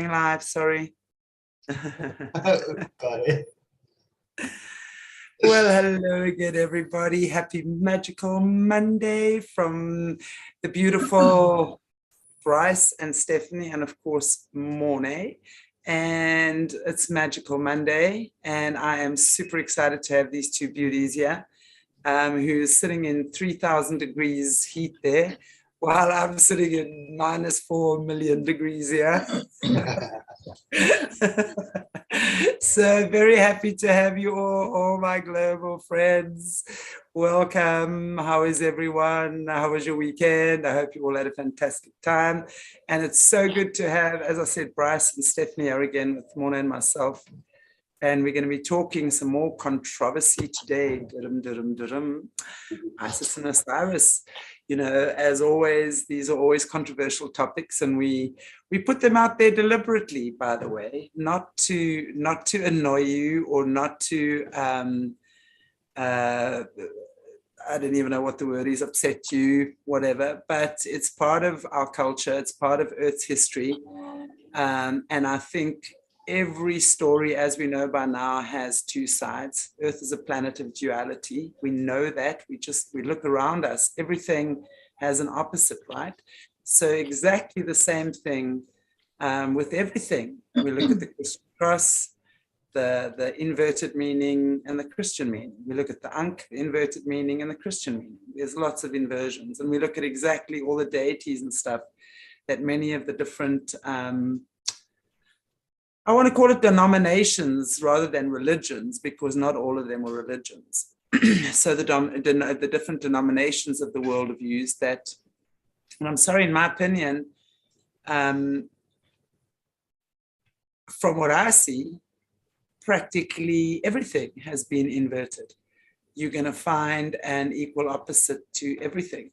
live, sorry. Got it. Well, hello again, everybody. Happy Magical Monday from the beautiful BRICE and Stephanie, and of course, Morné. And it's Magical Monday, and I am super excited to have these two beauties here, who's sitting in 3,000 degrees heat there, while I'm sitting in -4 million degrees here. So very happy to have you all my global friends. Welcome. How is everyone? How was your weekend? I hope you all had a fantastic time. And it's so good to have, as I said, BRICE and Stephanie are again with Morné and myself. And we're going to be talking some more controversy today. Isis and Osiris. You know, as always, these are always controversial topics, and we put them out there deliberately, by the way, not to annoy you or not to I don't even know what the word is, upset you, whatever, but it's part of our culture, it's part of Earth's history. And I think every story, as we know by now, has two sides. Earth is a planet of duality. We know that. We look around us. Everything has an opposite, right? So exactly the same thing with everything. We look at the Christian cross, the inverted meaning, and the Christian meaning. We look at the Ankh, the inverted meaning, and the Christian meaning. There's lots of inversions. And we look at exactly all the deities and stuff that many of the different I want to call it denominations rather than religions, because not all of them are religions. So the different denominations of the world have used that. And I'm sorry, in my opinion, from what I see, practically everything has been inverted. You're going to find an equal opposite to everything.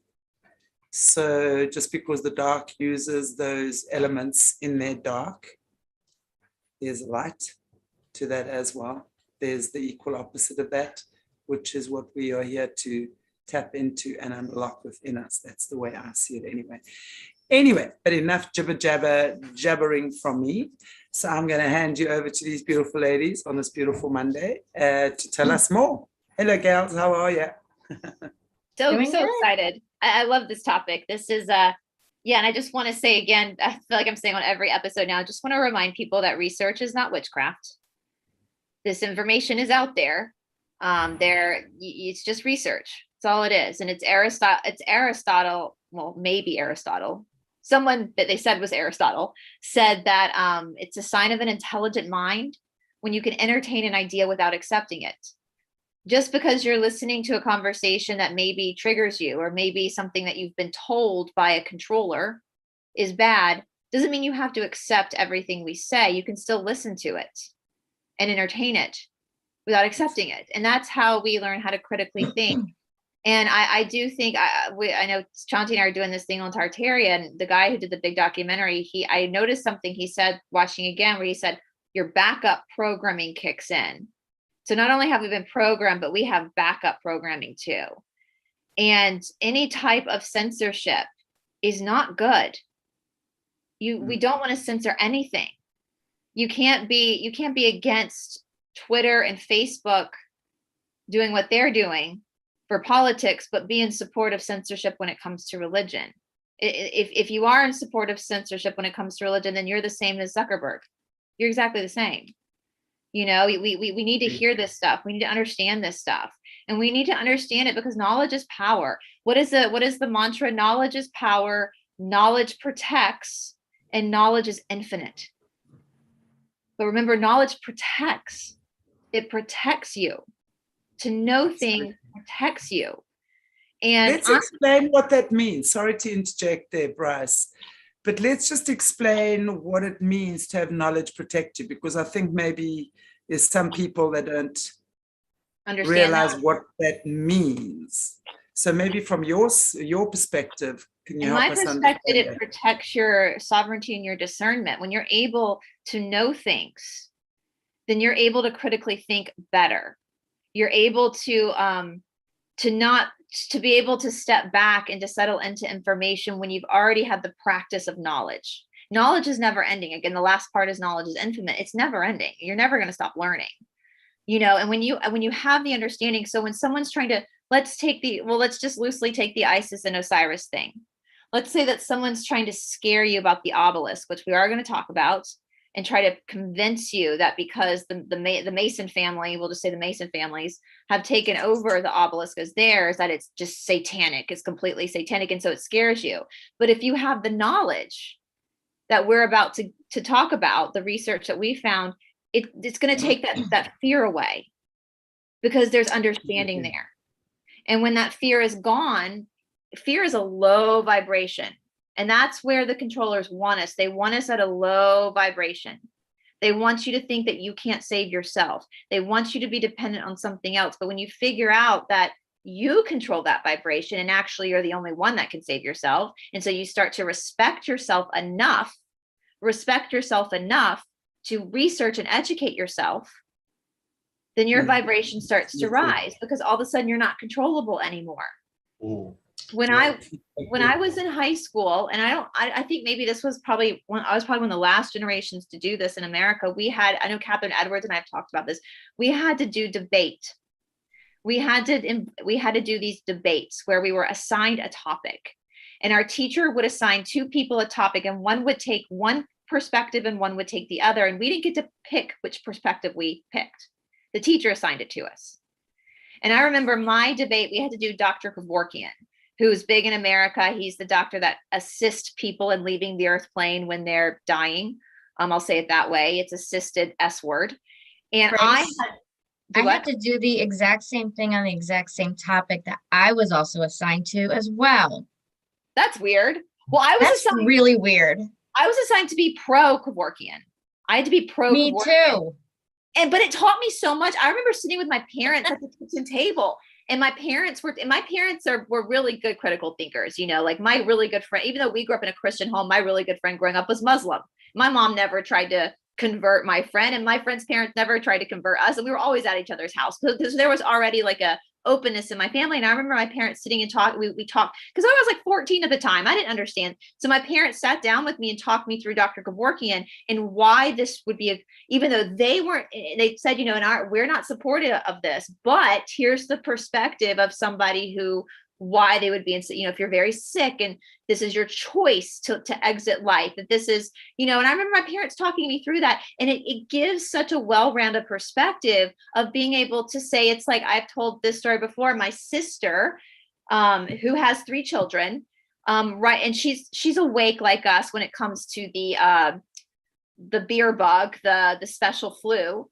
So just because the dark uses those elements in their dark, there's light to that as well. There's the equal opposite of that, which is what we are here to tap into and unlock within us. That's the way I see it anyway. Anyway, but enough jabbering from me. So I'm going to hand you over to these beautiful ladies on this beautiful Monday to tell us more. Hello, gals. How are you? So excited. I love this topic. This is yeah, and I just want to say again, I feel like I'm saying on every episode now, I just want to remind people that research is not witchcraft. This information is out there. It's just research. That's all it is. And it's Aristotle, well, maybe Aristotle. Someone that they said was Aristotle said that it's a sign of an intelligent mind when you can entertain an idea without accepting it. Just because you're listening to a conversation that maybe triggers you, or maybe something that you've been told by a controller is bad, doesn't mean you have to accept everything we say. You can still listen to it and entertain it without accepting it. And that's how we learn how to critically think. And I do think, I know Chantelle and I are doing this thing on Tartaria, and the guy who did the big documentary, I noticed something he said, watching again, where he said, your backup programming kicks in. So not only have we been programmed, but we have backup programming too. And any type of censorship is not good. We don't want to censor anything. You can't be against Twitter and Facebook doing what they're doing for politics, but be in support of censorship when it comes to religion. If you are in support of censorship when it comes to religion, then you're the same as Zuckerberg. You're exactly the same. You know, we need to hear this stuff. We need to understand this stuff, and we need to understand it because knowledge is power. What is the mantra? Knowledge is power. Knowledge protects, and knowledge is infinite. But remember, knowledge protects. It protects you. To know things protects you. And let's explain what that means. Sorry to interject there, BRICE. But let's just explain what it means to have knowledge protect you, because I think maybe there's some people that don't realize what that means. So maybe from your perspective, can you help us understand? In my perspective, it protects your sovereignty and your discernment. When you're able to know things, then you're able to critically think better. You're able to be able to step back and to settle into information when you've already had the practice of knowledge. Knowledge is never ending. Again, the last part is knowledge is infinite. It's never ending. You're never going to stop learning, you know, and when you have the understanding, so when someone's trying to, let's just loosely take the Isis and Osiris thing. Let's say that someone's trying to scare you about the obelisk, which we are going to talk about, and try to convince you that because the Mason family, we'll just say the Mason families have taken over the obelisk as theirs, that it's just satanic, it's completely satanic. And so it scares you. But if you have the knowledge that we're about to talk about, the research that we found, it's going to take that fear away, because there's understanding there. And when that fear is gone, fear is a low vibration. And that's where the controllers want us. They want us at a low vibration. They want you to think that you can't save yourself. They want you to be dependent on something else. But when you figure out that you control that vibration and actually you're the only one that can save yourself, and so you start to respect yourself enough to research and educate yourself, then your vibration starts to rise, because all of a sudden you're not controllable anymore. When I was in high school, and I think maybe this was probably one of the last generations to do this in America. I know Catherine Edwards and I have talked about this. We had to do debate. We had to do these debates where we were assigned a topic, and our teacher would assign two people a topic, and one would take one perspective and one would take the other. And we didn't get to pick which perspective we picked. The teacher assigned it to us. And I remember my debate, we had to do Dr. Kevorkian, who's big in America. He's the doctor that assists people in leaving the earth plane when they're dying. I'll say it that way. It's assisted S word. And BRICE, I had to do the exact same thing on the exact same topic that I was also assigned to as well. That's weird. Well, That's really weird. I was assigned to be pro Kevorkian. I had to be pro Me Kevorkian. too. But it taught me so much. I remember sitting with my parents at the kitchen table, and my parents were really good critical thinkers. You know, like my really good friend, even though we grew up in a Christian home, my really good friend growing up was Muslim. My mom never tried to convert my friend, and my friend's parents never tried to convert us. And we were always at each other's house. So there was already like a openness in my family. And I remember my parents sitting and talking. We talked, because I was like 14 at the time. I didn't understand. So my parents sat down with me and talked me through Dr. Kevorkian and why this would be, even though they said, you know, we're not supportive of this, but here's the perspective of somebody why they would be, you know, if you're very sick and this is your choice to exit life, that this is, you know. And I remember my parents talking me through that, and it gives such a well-rounded perspective of being able to say, it's like, I've told this story before, my sister, who has 3 children, right, and she's awake like us when it comes to the beer bug, the special flu,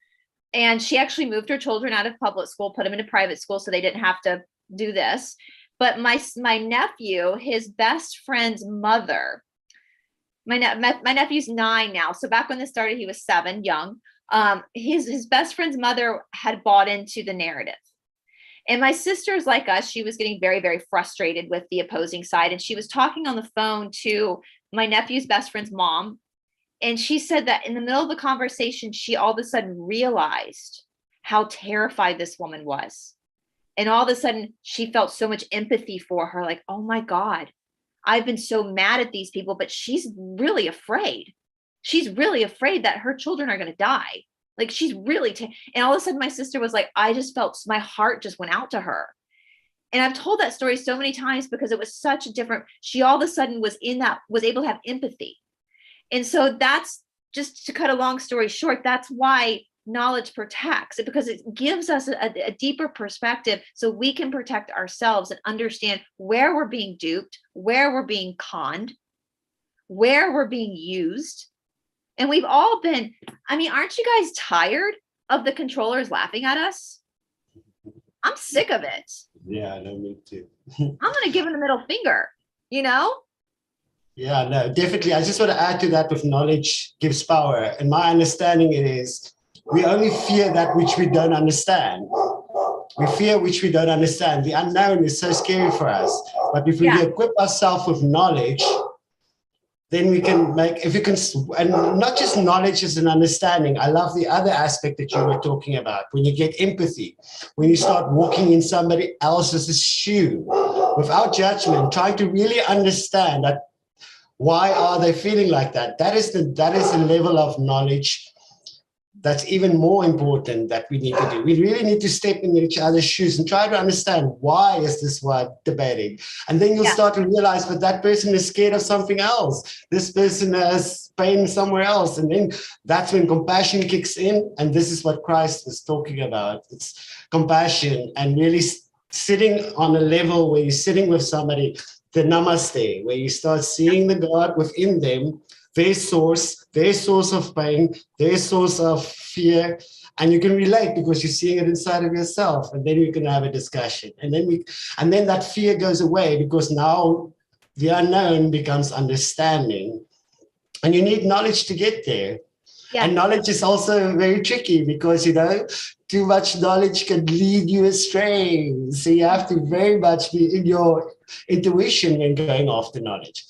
and she actually moved her children out of public school, put them into private school so they didn't have to do this. But my nephew, his best friend's mother, my nephew's 9 now. So back when this started, he was 7, young. His best friend's mother had bought into the narrative. And my sister's like us. She was getting very, very frustrated with the opposing side. And she was talking on the phone to my nephew's best friend's mom. And she said that in the middle of the conversation, she all of a sudden realized how terrified this woman was. And all of a sudden, she felt so much empathy for her, like, oh my God, I've been so mad at these people, but she's really afraid. She's really afraid that her children are going to die. Like, she's really, and all of a sudden, my sister was like, I just felt, my heart just went out to her. And I've told that story so many times because it was such a different, she all of a sudden was able to have empathy. And so that's, just to cut a long story short, that's why knowledge protects it, because it gives us a deeper perspective so we can protect ourselves and understand where we're being duped, where we're being conned, where we're being used. And we've all been, I mean, aren't you guys tired of the controllers laughing at us? I'm sick of it. Yeah, no, me too. I'm going to give them the middle finger, you know? Yeah, no, definitely. I just want to add to that with knowledge gives power. And my understanding it is, we only fear that which we don't understand. We fear which we don't understand. The unknown is so scary for us. But if we equip ourselves with knowledge, then we can and not just knowledge as an understanding. I love the other aspect that you were talking about. When you get empathy, when you start walking in somebody else's shoe without judgment, trying to really understand that Why are they feeling like that? That is the level of knowledge that's even more important that we need to do. We really need to step in each other's shoes and try to understand, why is this one debating? And then you'll start to realize that that person is scared of something else. This person has pain somewhere else. And then that's when compassion kicks in. And this is what Christ was talking about. It's compassion and really sitting on a level where you're sitting with somebody, the namaste, where you start seeing the God within them, their source of pain, their source of fear, and you can relate because you're seeing it inside of yourself, and then you can have a discussion, and then that fear goes away because now the unknown becomes understanding, and you need knowledge to get there. Yeah. And knowledge is also very tricky because, too much knowledge can lead you astray. So you have to very much be in your intuition when going after knowledge.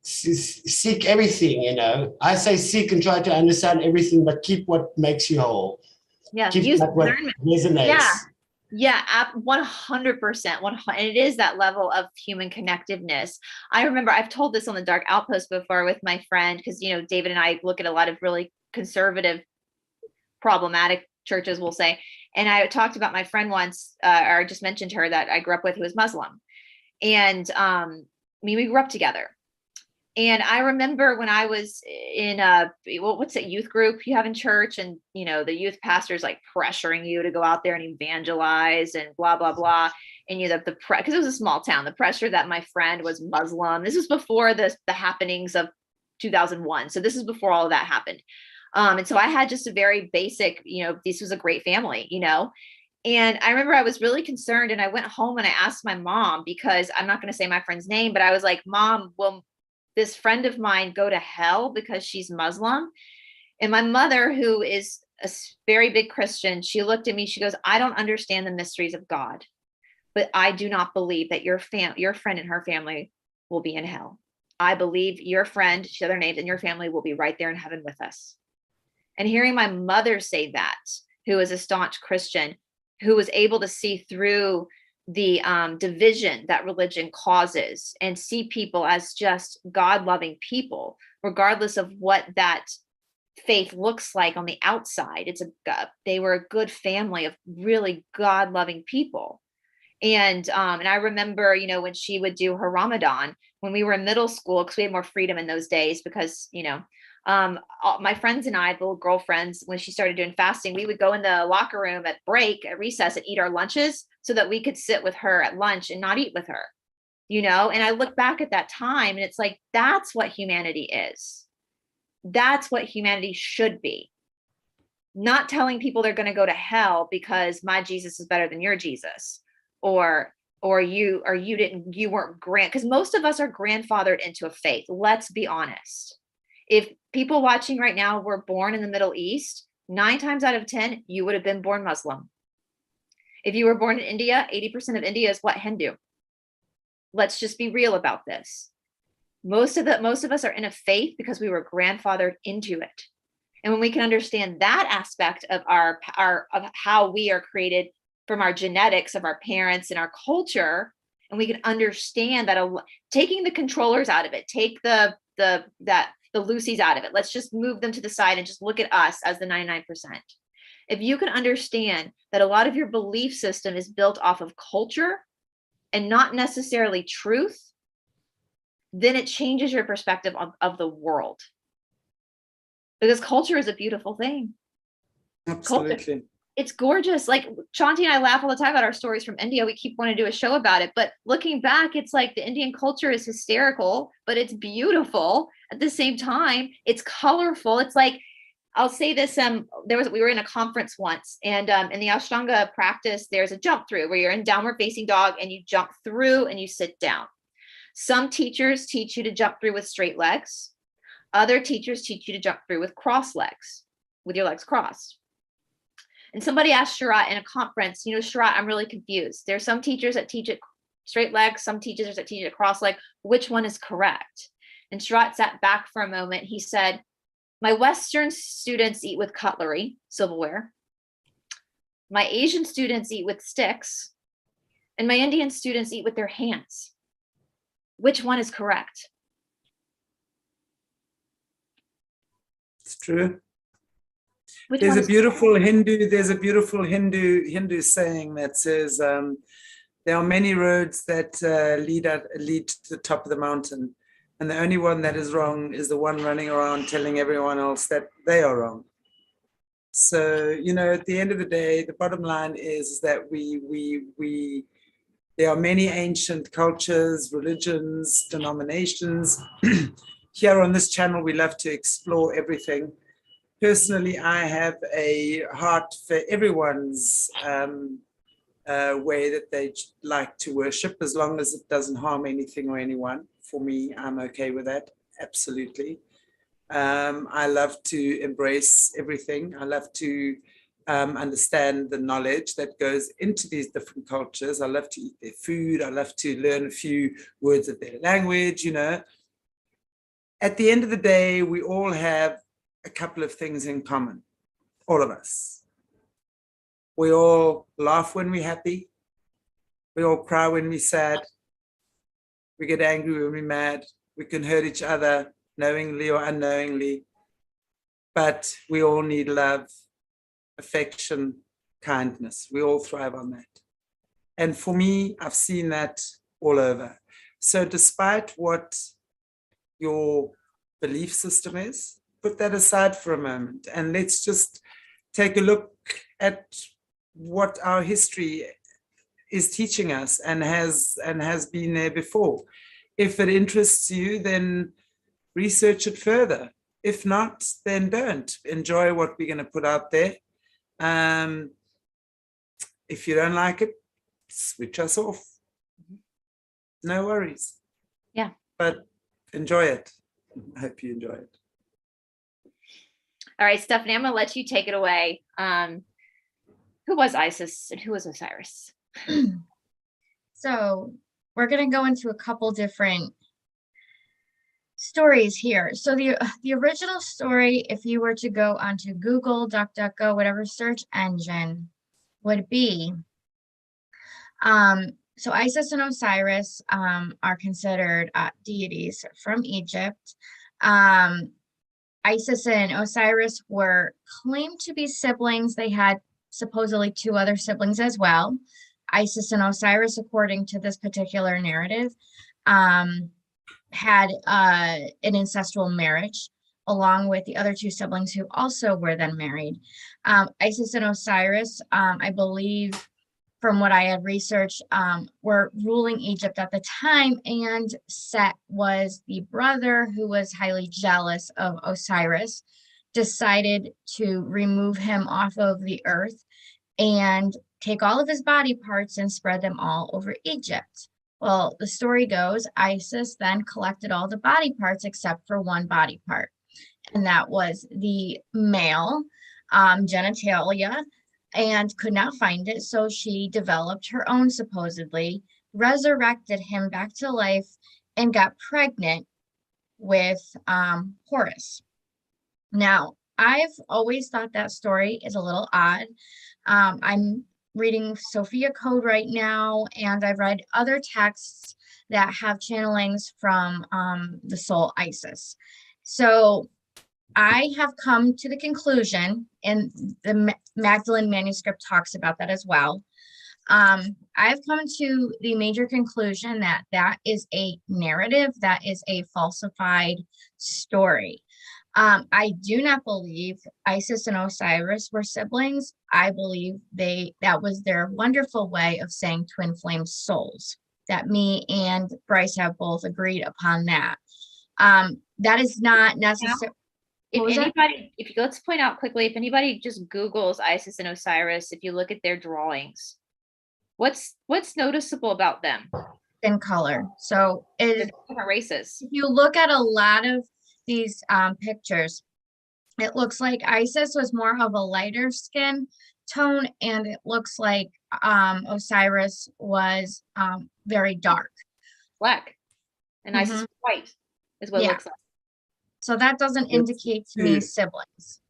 Seek everything, I say seek and try to understand everything, but keep what makes you whole. Yeah, keep use what resonates. Yeah, 100%. And it is that level of human connectiveness. I remember I've told this on the Dark Outpost before with my friend, because David and I look at a lot of really conservative, problematic churches, we'll say. And I talked about my friend once, or I just mentioned her that I grew up with, who was Muslim, and we grew up together. And I remember when I was in what's that youth group you have in church, and the youth pastor's like pressuring you to go out there and evangelize and blah blah blah, and because it was a small town, the pressure that my friend was Muslim. This was before the happenings of 2001, so this is before all of that happened. And so I had just a very basic, this was a great family, And I remember I was really concerned, and I went home and I asked my mom, because I'm not going to say my friend's name, but I was like, Mom, will this friend of mine go to hell because she's Muslim? And my mother, who is a very big Christian, she looked at me, she goes, I don't understand the mysteries of God, but I do not believe that your friend and her family will be in hell. I believe your friend, she said their names, and your family will be right there in heaven with us. And hearing my mother say that, who is a staunch Christian, who was able to see through the division that religion causes and see people as just God-loving people, regardless of what that faith looks like on the outside. They were a good family of really God-loving people. And I remember, when she would do her Ramadan when we were in middle school, because we had more freedom in those days, because, my friends and I, the little girlfriends, when she started doing fasting, we would go in the locker room at recess and eat our lunches so that we could sit with her at lunch and not eat with her, and I look back at that time and it's like, that's what humanity is. That's what humanity should be. Not telling people they're going to go to hell because my Jesus is better than your Jesus, or you weren't because most of us are grandfathered into a faith. Let's be honest. If people watching right now were born in the Middle East, 9 times out of 10, you would have been born Muslim. If you were born in India, 80% of India is what? Hindu. Let's just be real about this. Most of us are in a faith because we were grandfathered into it. And when we can understand that aspect of of how we are created from our genetics of our parents and our culture, and we can understand that taking the controllers out of it, take the loosies out of it. Let's just move them to the side and just look at us as the 99%. If you can understand that a lot of your belief system is built off of culture and not necessarily truth, then it changes your perspective of the world. Because culture is a beautiful thing. Absolutely. Culture, it's gorgeous. Like Shanti and I laugh all the time about our stories from India. We keep wanting to do a show about it. But looking back, it's like the Indian culture is hysterical, but it's beautiful at the same time. It's colorful. It's like, I'll say this, we were in a conference once, and in the Ashtanga practice, there's a jump through where you're in downward facing dog and you jump through and you sit down. Some teachers teach you to jump through with straight legs. Other teachers teach you to jump through with cross legs, with your legs crossed. And somebody asked Sharat in a conference, Sharat, I'm really confused. There's some teachers that teach it straight legs, some teachers that teach it cross leg. Which one is correct? And Sharat sat back for a moment. He said, my Western students eat with cutlery, silverware. My Asian students eat with sticks. And my Indian students eat with their hands. Which one is correct? true. Which There's one a beautiful Hindu saying that says, there are many roads that lead to the top of the mountain, and the only one that is wrong is the one running around telling everyone else that they are wrong. So, you know, at the end of the day, the bottom line is that there are many ancient cultures, religions, denominations. Here on this channel, we love to explore everything. Personally, I have a heart for everyone's way that they like to worship, as long as it doesn't harm anything or anyone. For me, I'm okay with that, absolutely. I love to embrace everything. I love to understand the knowledge that goes into these different cultures. I love to eat their food. I love to learn a few words of their language, you know. At the end of the day, we all have a couple of things in common, all of us. We all laugh when we're happy. We all cry when we're sad. We get angry when we're mad. We can hurt each other knowingly or unknowingly. But we all need love, affection, kindness. We all thrive on that. And for me, I've seen that all over. So despite what your belief system is, put that aside for a moment and let's just take a look at what our history is teaching us and has been there before. If it interests you, then research it further. If not, then don't. Enjoy what we're going to put out there. If you don't like it, switch us off. No worries. Yeah. But enjoy it. I hope you enjoy it. All right, Stephanie, I'm going to let you take it away. Who was Isis and who was Osiris? So we're going to go into a couple different stories here. So the original story, if you were to go onto Google, DuckDuckGo, whatever search engine, would be, so Isis and Osiris are considered deities from Egypt. Isis and Osiris were claimed to be siblings. They had supposedly two other siblings as well. Isis and Osiris, according to this particular narrative, had an ancestral marriage along with the other two siblings who also were then married. Isis and Osiris, I believe, from what I had researched, were ruling Egypt at the time, and Set was the brother who was highly jealous of Osiris, decided to remove him off of the earth and take all of his body parts and spread them all over Egypt. Well, the story goes, Isis then collected all the body parts except for one body part, and that was the male genitalia, and could not find it, so she developed her own, supposedly, resurrected him back to life, and got pregnant with Horus. Now, I've always thought that story is a little odd. I'm reading Sophia Code right now, and I've read other texts that have channelings from the soul Isis. So I have come to the conclusion, and the Magdalene manuscript talks about that as well. I've come to the major conclusion that that is a narrative, that is a falsified story. I do not believe Isis and Osiris were siblings. I believe that was their wonderful way of saying twin flame souls, that me and Bryce have both agreed upon that. That is not necessary. Let's point out quickly, if anybody just Googles Isis and Osiris, if you look at their drawings, what's noticeable about them? In color. So different races. If you look at a lot of these pictures, it looks like Isis was more of a lighter skin tone, and it looks like Osiris was very dark. Black. And Isis white is what it looks like. So that doesn't indicate to me siblings.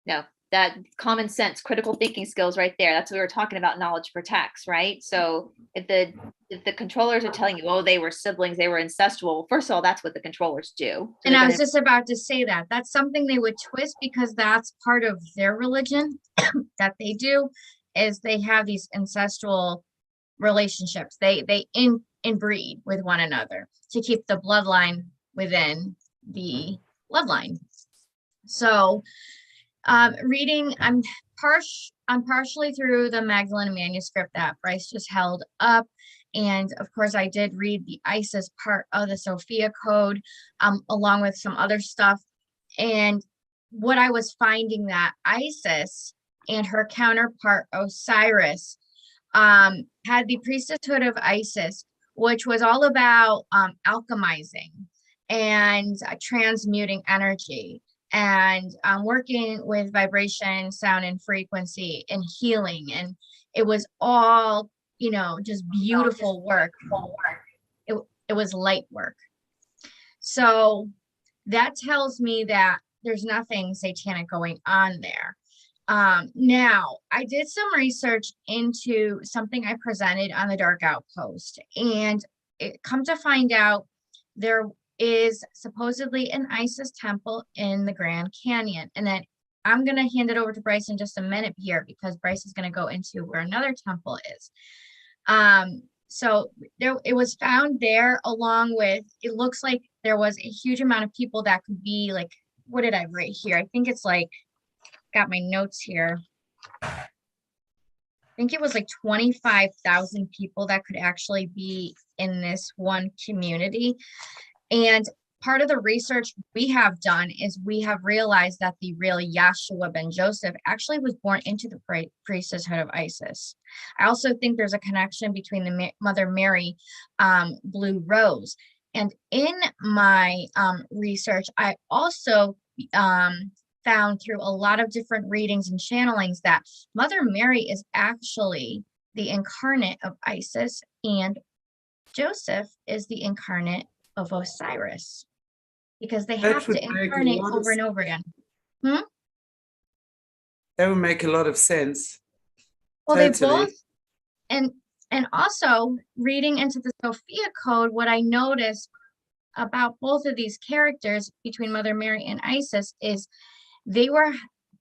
No, that common sense, critical thinking skills right there. That's what we were talking about, knowledge protects, right? So if the controllers are telling you, oh, they were siblings, they were incestual, well, first of all, that's what the controllers do. So and I was just about to say that. That's something they would twist because that's part of their religion that they do, is they have these ancestral relationships. They inbreed with one another to keep the bloodline within the bloodline. So reading, I'm partially through the Magdalene manuscript that Bryce just held up. And of course, I did read the Isis part of the Sophia Code, along with some other stuff. And what I was finding that Isis and her counterpart Osiris had the priesthood of Isis, which was all about alchemizing and transmuting energy and working with vibration, sound, and frequency and healing. And it was all, you know, just beautiful work. It was light work. So that tells me that there's nothing satanic going on there. Now, I did some research into something I presented on the Dark Outpost, and it come to find out there is supposedly an Isis temple in the Grand Canyon. And then I'm going to hand it over to Bryce in just a minute here, because Bryce is going to go into where another temple is. So it was found there, along with, it looks like there was a huge amount of people that could be like, what did I write here? I think it's like, got my notes here. I think it was like 25,000 people that could actually be in this one community. And part of the research we have done is we have realized that the real Yahshua ben Joseph actually was born into the priesthood of Isis. I also think there's a connection between the Mother Mary blue rose. And in my research, I also found through a lot of different readings and channelings that Mother Mary is actually the incarnate of Isis, and Joseph is the incarnate of Osiris, because they have to incarnate over and over again. That would make a lot of sense. Well, totally. They both, and also reading into the Sophia Code, what I noticed about both of these characters between Mother Mary and Isis is they were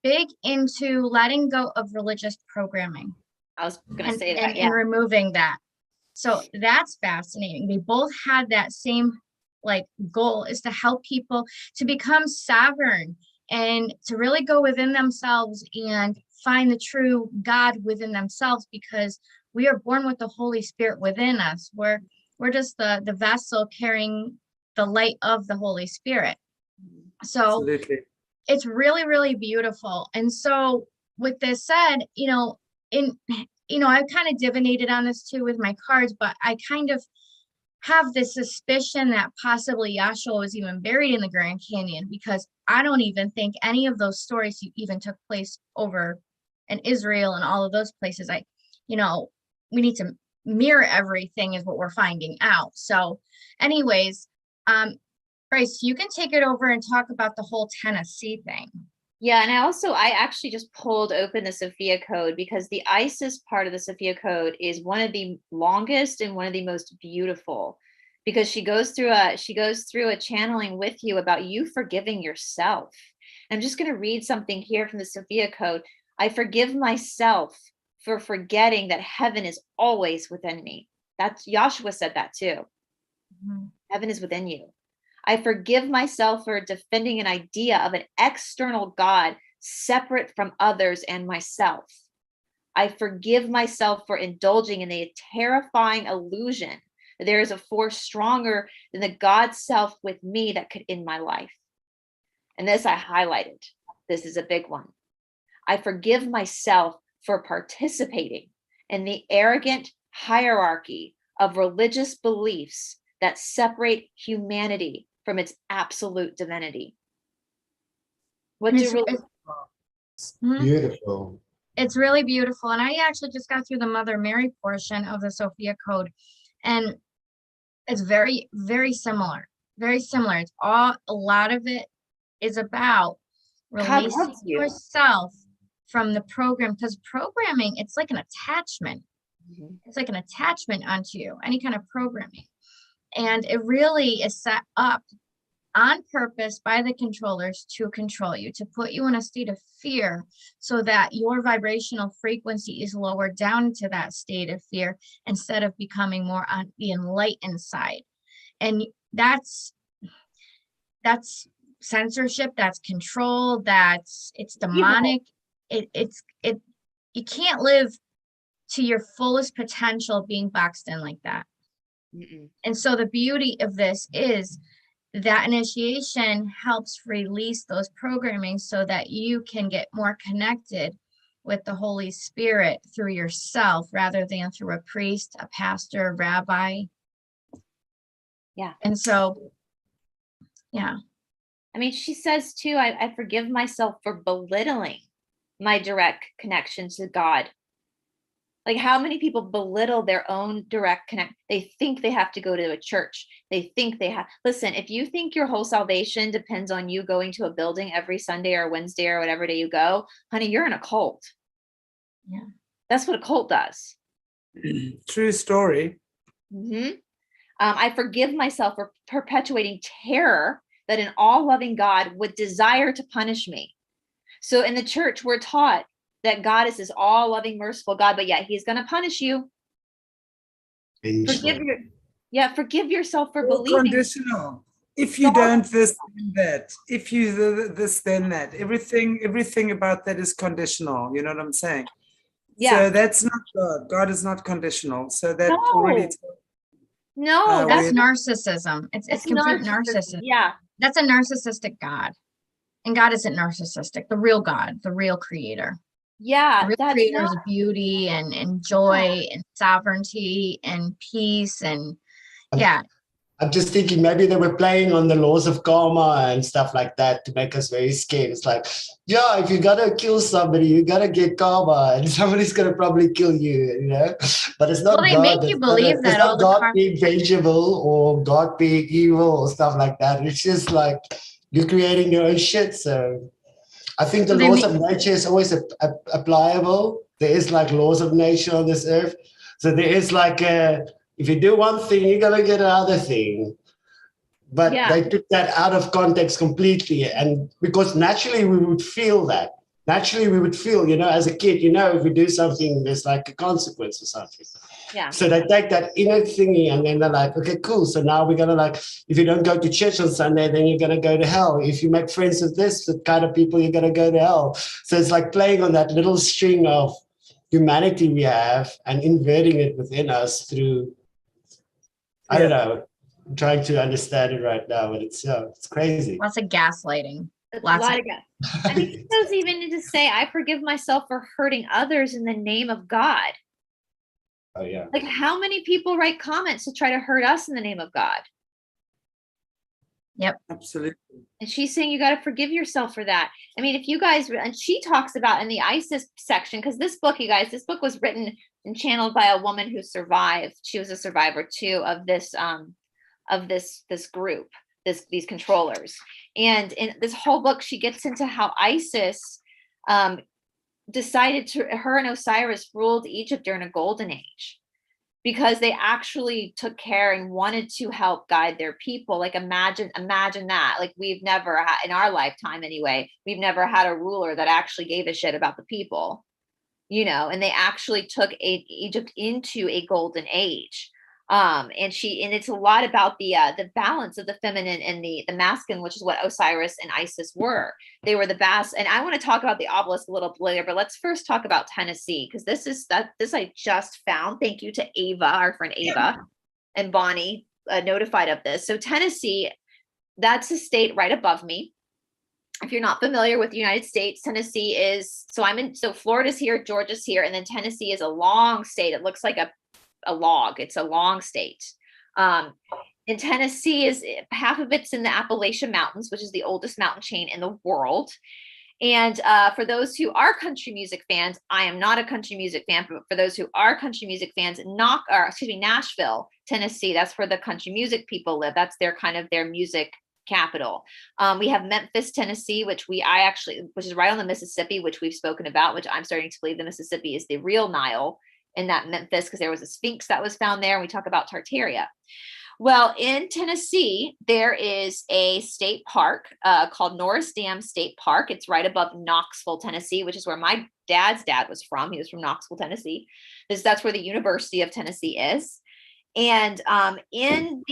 big into letting go of religious programming. I was going to say that, and removing that. So that's fascinating. They both had that same like goal, is to help people to become sovereign and to really go within themselves and find the true God within themselves, because we are born with the Holy Spirit within us. We're just the vessel carrying the light of the Holy Spirit. So absolutely. It's really, really beautiful. And so with this said, I've kind of divinated on this too with my cards, but I kind of have this suspicion that possibly Yahshua was even buried in the Grand Canyon, because I don't even think any of those stories even took place over in Israel and all of those places. We need to mirror everything is what we're finding out. So anyways, Bryce, you can take it over and talk about the whole Tennessee thing. Yeah, and I actually just pulled open the Sophia Code, because the Isis part of the Sophia Code is one of the longest and one of the most beautiful, because she goes through a channeling with you about you forgiving yourself. I'm just going to read something here from the Sophia Code. I forgive myself for forgetting that heaven is always within me. That's Yahshua said that too. Mm-hmm. Heaven is within you. I forgive myself for defending an idea of an external God separate from others and myself. I forgive myself for indulging in the terrifying illusion that there is a force stronger than the God self with me that could end my life. And this I highlighted. This is a big one. I forgive myself for participating in the arrogant hierarchy of religious beliefs that separate humanity from its absolute divinity. Beautiful. It's really beautiful. And I actually just got through the Mother Mary portion of the Sophia Code, and it's very, very similar. Very similar. A lot of it is about releasing yourself from the program, because programming, it's like an attachment. It's like an attachment onto you, any kind of programming. And it really is set up on purpose by the controllers to control you, to put you in a state of fear so that your vibrational frequency is lowered down to that state of fear instead of becoming more on the enlightened side. And that's censorship, that's control, it's demonic. You can't live to your fullest potential being boxed in like that. And so the beauty of this is that initiation helps release those programming so that you can get more connected with the Holy Spirit through yourself rather than through a priest, a pastor, a rabbi. Yeah. And so, yeah. I mean, she says too, I forgive myself for belittling my direct connection to God. Like, how many people belittle their own direct connect? They think they have to go to a church. They think they have. Listen, if you think your whole salvation depends on you going to a building every Sunday or Wednesday or whatever day you go, honey, you're in a cult. Yeah. That's what a cult does. True story. I forgive myself for perpetuating terror that an all-loving God would desire to punish me. So in the church, we're taught that God is this all-loving, merciful God, but yet he's going to punish you. Forgive yourself for believing. Conditional. If you don't this, then that. If you this, then that. Everything about that is conditional. You know what I'm saying? Yeah. So that's not God. God is not conditional. So that No. already. No, That's narcissism. It's complete narcissism. Yeah. That's a narcissistic God. And God isn't narcissistic. The real God, the real creator. Yeah. The real creator is beauty and joy and sovereignty and peace and yeah. I'm just thinking maybe they were playing on the laws of karma and stuff like that to make us very scared. It's like, yeah, if you gotta kill somebody, you gotta get karma, and somebody's gonna probably kill you, you know. But it's not well, they God. make you believe that all the God being vengeable or God being evil or stuff like that. It's just like you're creating your own shit. So I think the laws of nature is always applicable. There is like laws of nature on this earth. So there is like if you do one thing, you're going to get another thing. But they took that out of context completely. And because naturally we would feel that. Naturally we would feel, you know, as a kid, you know, if we do something, there's like a consequence or something. Yeah. So they take that inner thingy and then they're like, okay, cool. So now we're going to like, if you don't go to church on Sunday, then you're going to go to hell. If you make friends with this kind of people, you're going to go to hell. So it's like playing on that little string of humanity we have and inverting it within us through, I don't know, I'm trying to understand it right now, but it's crazy. Lots of gaslighting. Lots of gas. I mean, it goes even to say, I forgive myself for hurting others in the name of God. Oh, yeah. Like, how many people write comments to try to hurt us in the name of God? Yep. Absolutely. And she's saying you got to forgive yourself for that. I mean, if you guys, and she talks about in the ISIS section, because this book, you guys, this book was written and channeled by a woman who survived. She was a survivor too of this group, these controllers. And in this whole book, she gets into how ISIS decided her and Osiris ruled Egypt during a golden age, because they actually took care and wanted to help guide their people. Like, imagine that. Like, we've never had, in our lifetime anyway, we've never had a ruler that actually gave a shit about the people, you know, and they actually took Egypt into a golden age. And it's a lot about the balance of the feminine and the masculine, which is what Osiris and Isis were. They were the best. And I want to talk about the obelisk a little later, but let's first talk about Tennessee, because this I just found. Thank you to Ava, our friend Ava, and Bonnie notified of this. So Tennessee, that's a state right above me. If you're not familiar with the United States, Tennessee is, so Florida's here, Georgia's here, and then Tennessee is a long state. It looks like a log. It's a long state. In Tennessee, is half of it's in the Appalachian Mountains, which is the oldest mountain chain in the world. And for those who are country music fans, I am not a country music fan, but for those who are country music fans, Nashville, Tennessee, that's where the country music people live. That's their kind of their music capital. We have Memphis, Tennessee, which is right on the Mississippi, which we've spoken about, which I'm starting to believe the Mississippi is the real Nile in that Memphis, because there was a Sphinx that was found there. And we talk about Tartaria. Well, in Tennessee, there is a state park called Norris Dam State Park. It's right above Knoxville, Tennessee, which is where my dad's dad was from. He was from Knoxville, Tennessee. That's where the University of Tennessee is. And in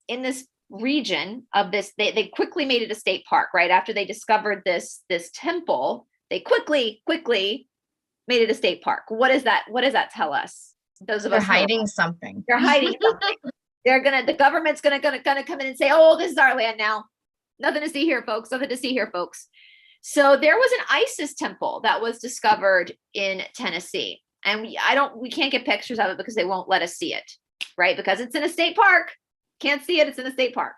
this region of this, they quickly made it a state park, right? After they discovered this temple, they quickly made it a state park. What does that tell us? Those of us hiding something. They're hiding something. The government's gonna come in and say, oh, this is our land now. Nothing to see here, folks. Nothing to see here, folks. So there was an Isis temple that was discovered in Tennessee. And we can't get pictures of it because they won't let us see it, right? Because it's in a state park. Can't see it, it's in a state park.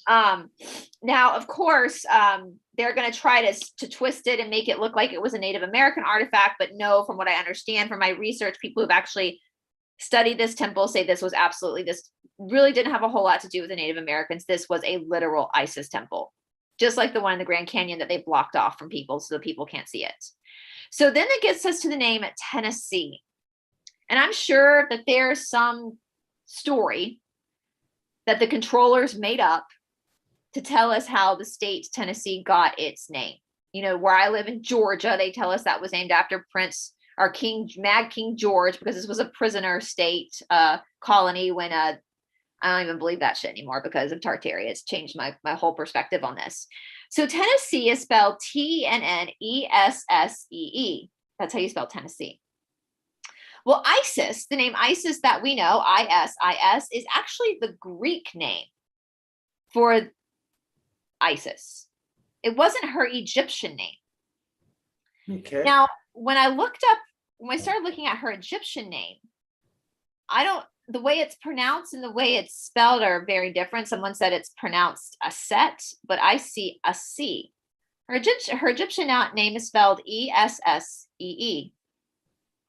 Now, of course, they're gonna try to twist it and make it look like it was a Native American artifact, but no, from what I understand from my research, people who've actually studied this temple say this really didn't have a whole lot to do with the Native Americans. This was a literal Isis temple, just like the one in the Grand Canyon that they blocked off from people so the people can't see it. So then it gets us to the name Tennessee. And I'm sure that there's some story that the controllers made up to tell us how the state Tennessee got its name. You know, where I live in Georgia, they tell us that was named after King George, because this was a prisoner state colony when I don't even believe that shit anymore because of Tartaria. It's changed my whole perspective on this. So Tennessee is spelled Tennessee. That's how you spell Tennessee. Well, Isis, the name Isis that we know, ISIS, is actually the Greek name for Isis. It wasn't her Egyptian name. Okay. Now, when I started looking at her Egyptian name, the way it's pronounced and the way it's spelled are very different. Someone said it's pronounced Aset, but I see a C. Her Egyptian name is spelled Essee.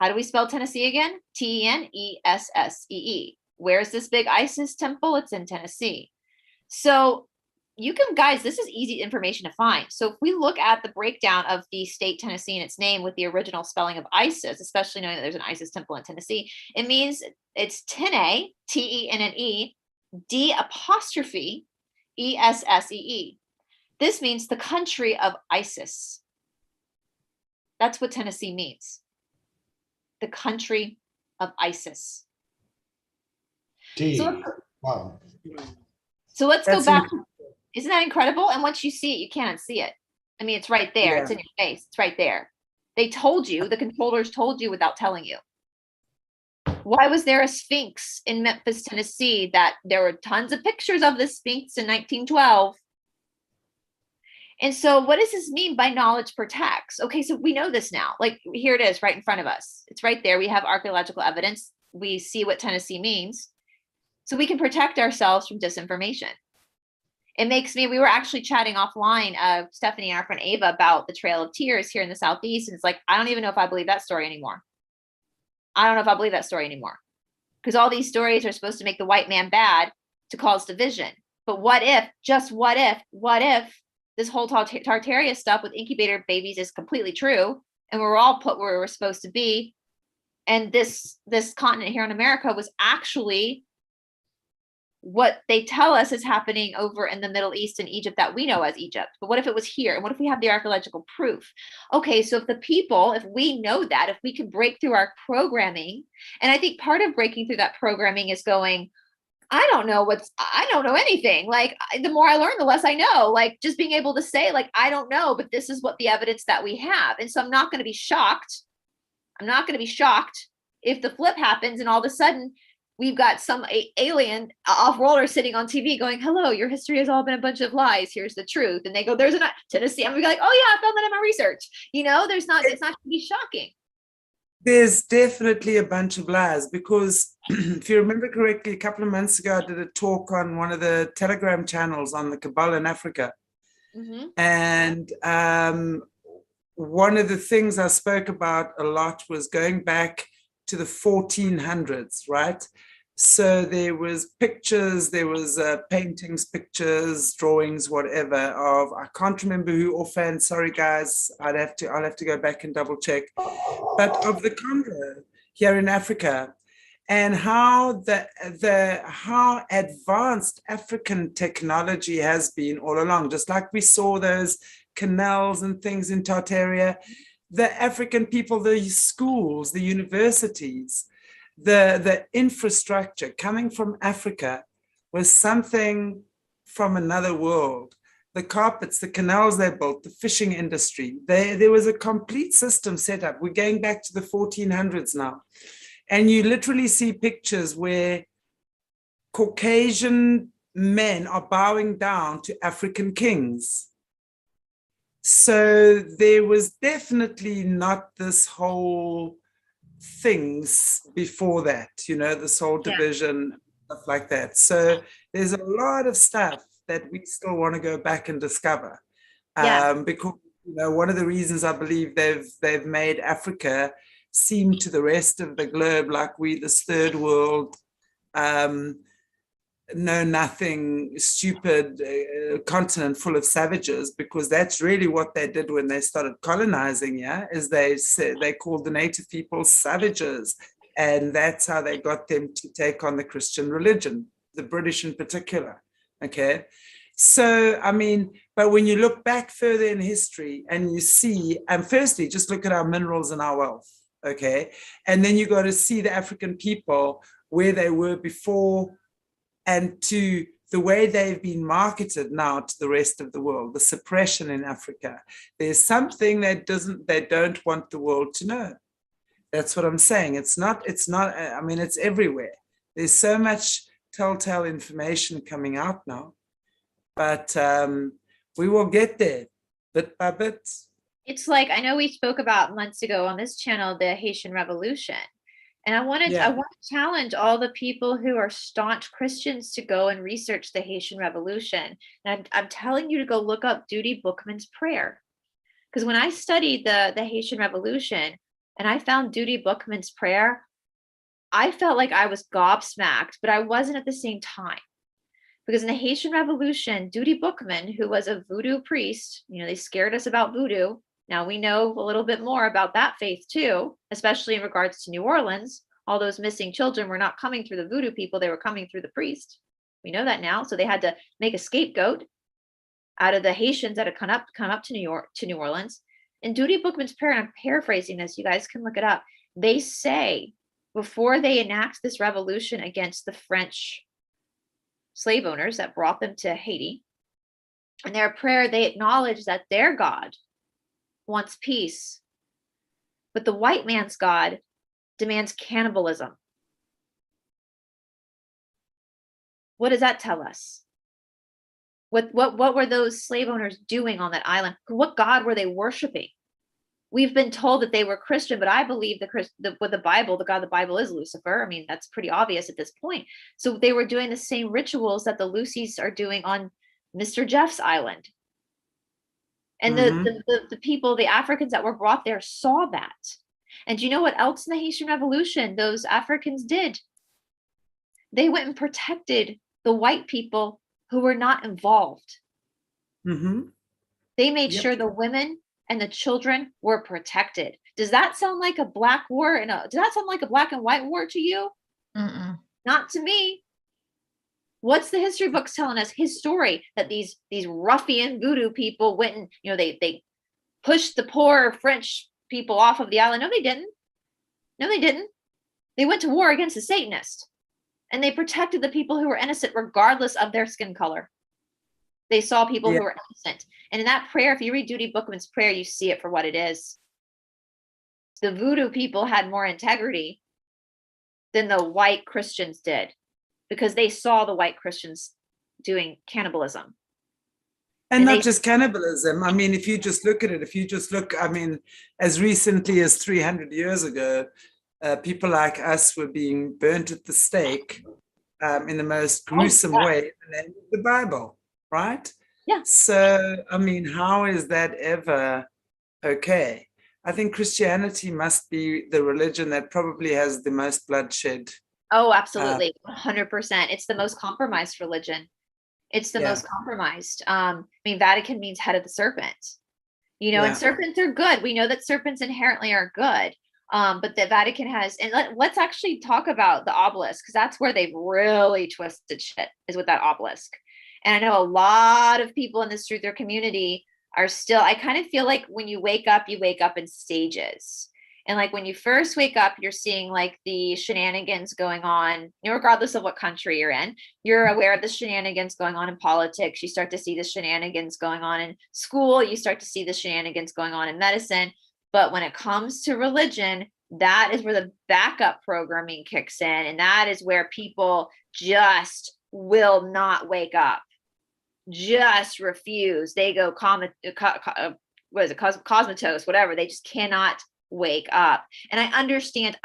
How do we spell Tennessee again? Tennessee. Where's this big Isis temple? It's in Tennessee. So guys, this is easy information to find. So if we look at the breakdown of the state Tennessee and its name with the original spelling of Isis, especially knowing that there's an Isis temple in Tennessee, it means it's Tenne, Tenne, D''Esse. This means the country of Isis. That's what Tennessee means. The country of Isis. Wow. So let's go back. Isn't that incredible? And once you see it, you can't unsee it. I mean, it's right there. Yeah. It's in your face. It's right there. They told you, the controllers told you without telling you. Why was there a Sphinx in Memphis, Tennessee? That there were tons of pictures of the Sphinx in 1912. And so what does this mean by knowledge protects? Okay, so we know this now. Like, here it is right in front of us. It's right there. We have archaeological evidence. We see what Tennessee means. So we can protect ourselves from disinformation. We were actually chatting offline, Stephanie and our friend Ava, about the Trail of Tears here in the Southeast. And it's like, I don't even know if I believe that story anymore. Because all these stories are supposed to make the white man bad to cause division. But what if this whole Tartaria stuff with incubator babies is completely true, and we're all put where we're supposed to be, and this continent here in America was actually what they tell us is happening over in the Middle East and Egypt that we know as Egypt. But what if it was here? And what if we have the archaeological proof? Okay, so if we know that, if we can break through our programming, and I think part of breaking through that programming is going, I don't know anything. Like, the more I learn, the less I know. Like, just being able to say, like, I don't know, but this is what the evidence that we have. And so I'm not going to be shocked. If the flip happens and all of a sudden we've got some alien off-worlder sitting on TV going, hello, your history has all been a bunch of lies. Here's the truth. And they go, there's a Tennessee. I'm going to be like, oh yeah, I found that in my research. You know, it's not going to be shocking. There's definitely a bunch of lies, because if you remember correctly, a couple of months ago, I did a talk on one of the Telegram channels on the Kabbalah in Africa. Mm-hmm. And one of the things I spoke about a lot was going back to the 1400s, right? So there was pictures, there was paintings, pictures, drawings, whatever of, I can't remember who offhand, sorry guys, I'll have to go back and double check, but of the Congo here in Africa, and how how advanced African technology has been all along. Just like we saw those canals and things in Tartaria, the African people, the schools, the universities, the infrastructure coming from Africa was something from another world. The carpets, the canals they built, the fishing industry, there was a complete system set up. We're going back to the 1400s now. And you literally see pictures where Caucasian men are bowing down to African kings. So there was definitely not this whole things before that, you know, this whole division, stuff like that. So there's a lot of stuff that we still want to go back and discover. Because, you know, one of the reasons I believe they've made Africa seem to the rest of the globe like we, this third world, know nothing, stupid continent full of savages, because that's really what they did when they started colonizing, is they called the native people savages, and that's how they got them to take on the Christian religion, the British in particular. Okay, so I mean, but when you look back further in history and you see, and firstly just look at our minerals and our wealth, okay, and then you got to see the African people where they were before and to the way they've been marketed now to the rest of the world, the suppression in Africa. There's something that they don't want the world to know. That's what I'm saying. It's not, I mean, it's everywhere. There's so much telltale information coming out now, but we will get there bit by bit. It's like, I know we spoke about months ago on this channel, the Haitian Revolution. And I want to challenge all the people who are staunch Christians to go and research the Haitian Revolution. And I'm telling you to go look up Dutty Boukman's prayer. Because when I studied the Haitian Revolution and I found Dutty Boukman's prayer, I felt like I was gobsmacked, but I wasn't at the same time. Because in the Haitian Revolution, Dutty Boukman, who was a voodoo priest, you know, they scared us about voodoo. Now we know a little bit more about that faith too, especially in regards to New Orleans. All those missing children were not coming through the voodoo people, they were coming through the priest. We know that now. So they had to make a scapegoat out of the Haitians that had come up to New Orleans. In Dutty Boukman's prayer, and I'm paraphrasing this, you guys can look it up. They say, before they enact this revolution against the French slave owners that brought them to Haiti, in their prayer, they acknowledge that their God wants peace, but the white man's God demands cannibalism. What does that tell us? What were those slave owners doing on that island? What God were they worshiping? We've been told that they were Christian, but I believe the Bible, the God of the Bible is Lucifer. I mean, that's pretty obvious at this point. So they were doing the same rituals that the Lucys are doing on Mr. Jeff's island. And the people, the Africans that were brought there saw that. And do you know what else in the Haitian Revolution those Africans did? They went and protected the white people who were not involved. They made sure the women and the children were protected. Does that sound like a black war? Does that sound like a black and white war to you? Not to me. What's the history books telling us? His story that these ruffian voodoo people went and, you know, they pushed the poor French people off of the island. No, they didn't. No, they didn't. They went to war against the Satanists, and they protected the people who were innocent regardless of their skin color. They saw people who were innocent. And in that prayer, if you read Dutty Boukman's prayer, you see it for what it is. The voodoo people had more integrity than the white Christians did, because they saw the white Christians doing cannibalism. And not just cannibalism. I mean, if you just look at it, I mean, as recently as 300 years ago, people like us were being burnt at the stake in the most gruesome way in the name of the Bible, right? Yeah. So, I mean, how is that ever okay? I think Christianity must be the religion that probably has the most bloodshed Oh, absolutely. 100%. It's the most compromised religion. It's the Yeah. most compromised. I mean, Vatican means head of the serpent, you know, Yeah. and serpents are good. We know that serpents inherently are good. But the Vatican has, and let's actually talk about the obelisk, because that's where they've really twisted shit, is with that obelisk. And I know a lot of people in this truther community are still, I kind of feel like when you wake up in stages. And like when you first wake up, you're seeing like the shenanigans going on, you know, regardless of what country you're in, you're aware of the shenanigans going on in politics. You start to see the shenanigans going on in school. You start to see the shenanigans going on in medicine. But when it comes to religion, that is where the backup programming kicks in. And that is where people just will not wake up, just refuse. They go cosmatos, whatever. They just cannot wake up. And I understand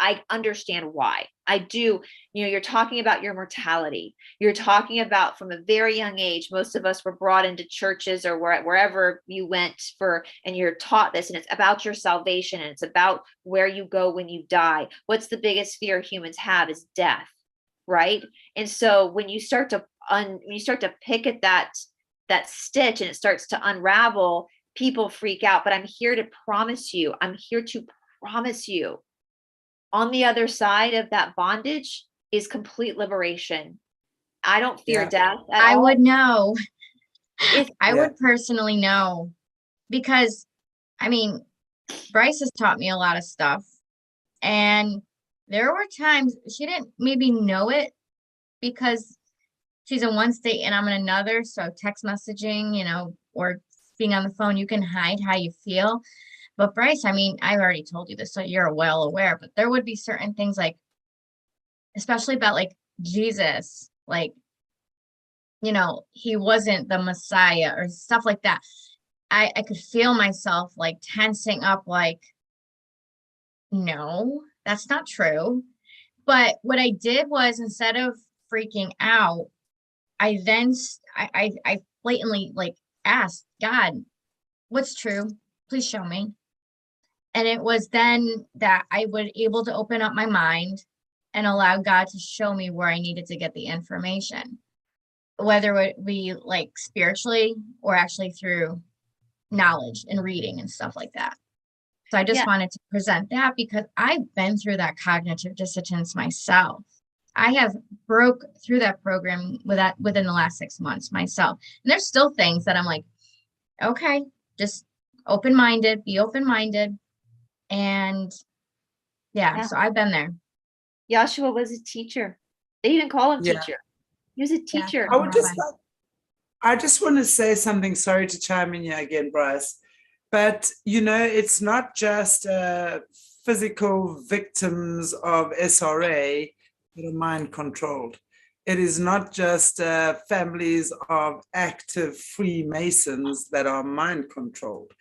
why. I do. You know, you're talking about your mortality. You're talking about, from a very young age, most of us were brought into churches or wherever you went for, and you're taught this, and it's about your salvation, and it's about where you go when you die. What's the biggest fear humans have is death, right? And so when you start to pick at that stitch and it starts to unravel, people freak out. But I'm here to promise you, on the other side of that bondage is complete liberation. I don't fear death at all. I would know. I would personally know, because I mean, Bryce has taught me a lot of stuff, and there were times she didn't maybe know it because she's in one state and I'm in another. So text messaging, you know, or being on the phone, you can hide how you feel. But Bryce, I mean, I've already told you this, so you're well aware, but there would be certain things, like, especially about like Jesus, like, you know, he wasn't the Messiah or stuff like that. I could feel myself like tensing up, like, no, that's not true. But what I did was, instead of freaking out, I blatantly like asked God, what's true? Please show me. And it was then that I was able to open up my mind and allow God to show me where I needed to get the information, whether it be like spiritually or actually through knowledge and reading and stuff like that. So I just wanted to present that, because I've been through that cognitive dissonance myself. I have broke through that program within the last 6 months myself. And there's still things that I'm like, okay, just open-minded, be open-minded. And so I've been there. Joshua was a teacher. They even call him teacher. He was a teacher. I just want to say something. Sorry to chime in here again, Bryce. But, you know, it's not just physical victims of SRA that are mind controlled. It is not just families of active Freemasons that are mind controlled.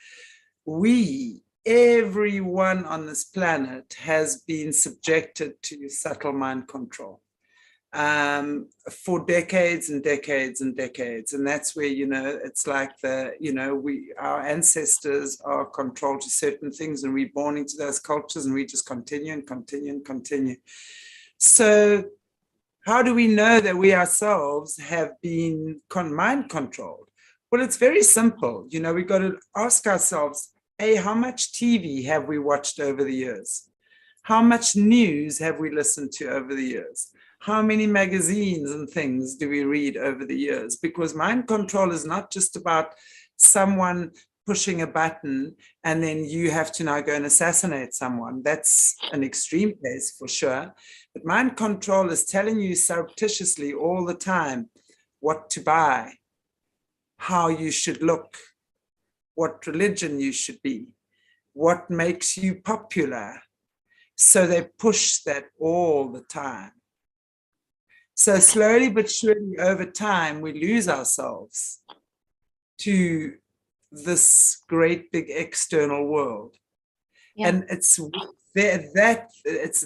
Everyone on this planet has been subjected to subtle mind control for decades and decades and decades. And that's where, you know, it's like our ancestors are controlled to certain things, and we're born into those cultures, and we just continue and continue and continue. So how do we know that we ourselves have been mind controlled? Well, it's very simple. You know, we've got to ask ourselves, how much TV have we watched over the years? How much news have we listened to over the years? How many magazines and things do we read over the years? Because mind control is not just about someone pushing a button and then you have to now go and assassinate someone. That's an extreme case for sure. But mind control is telling you surreptitiously all the time what to buy, how you should look, what religion you should be, what makes you popular. So they push that all the time. So slowly but surely over time, we lose ourselves to this great big external world. Yeah. And it's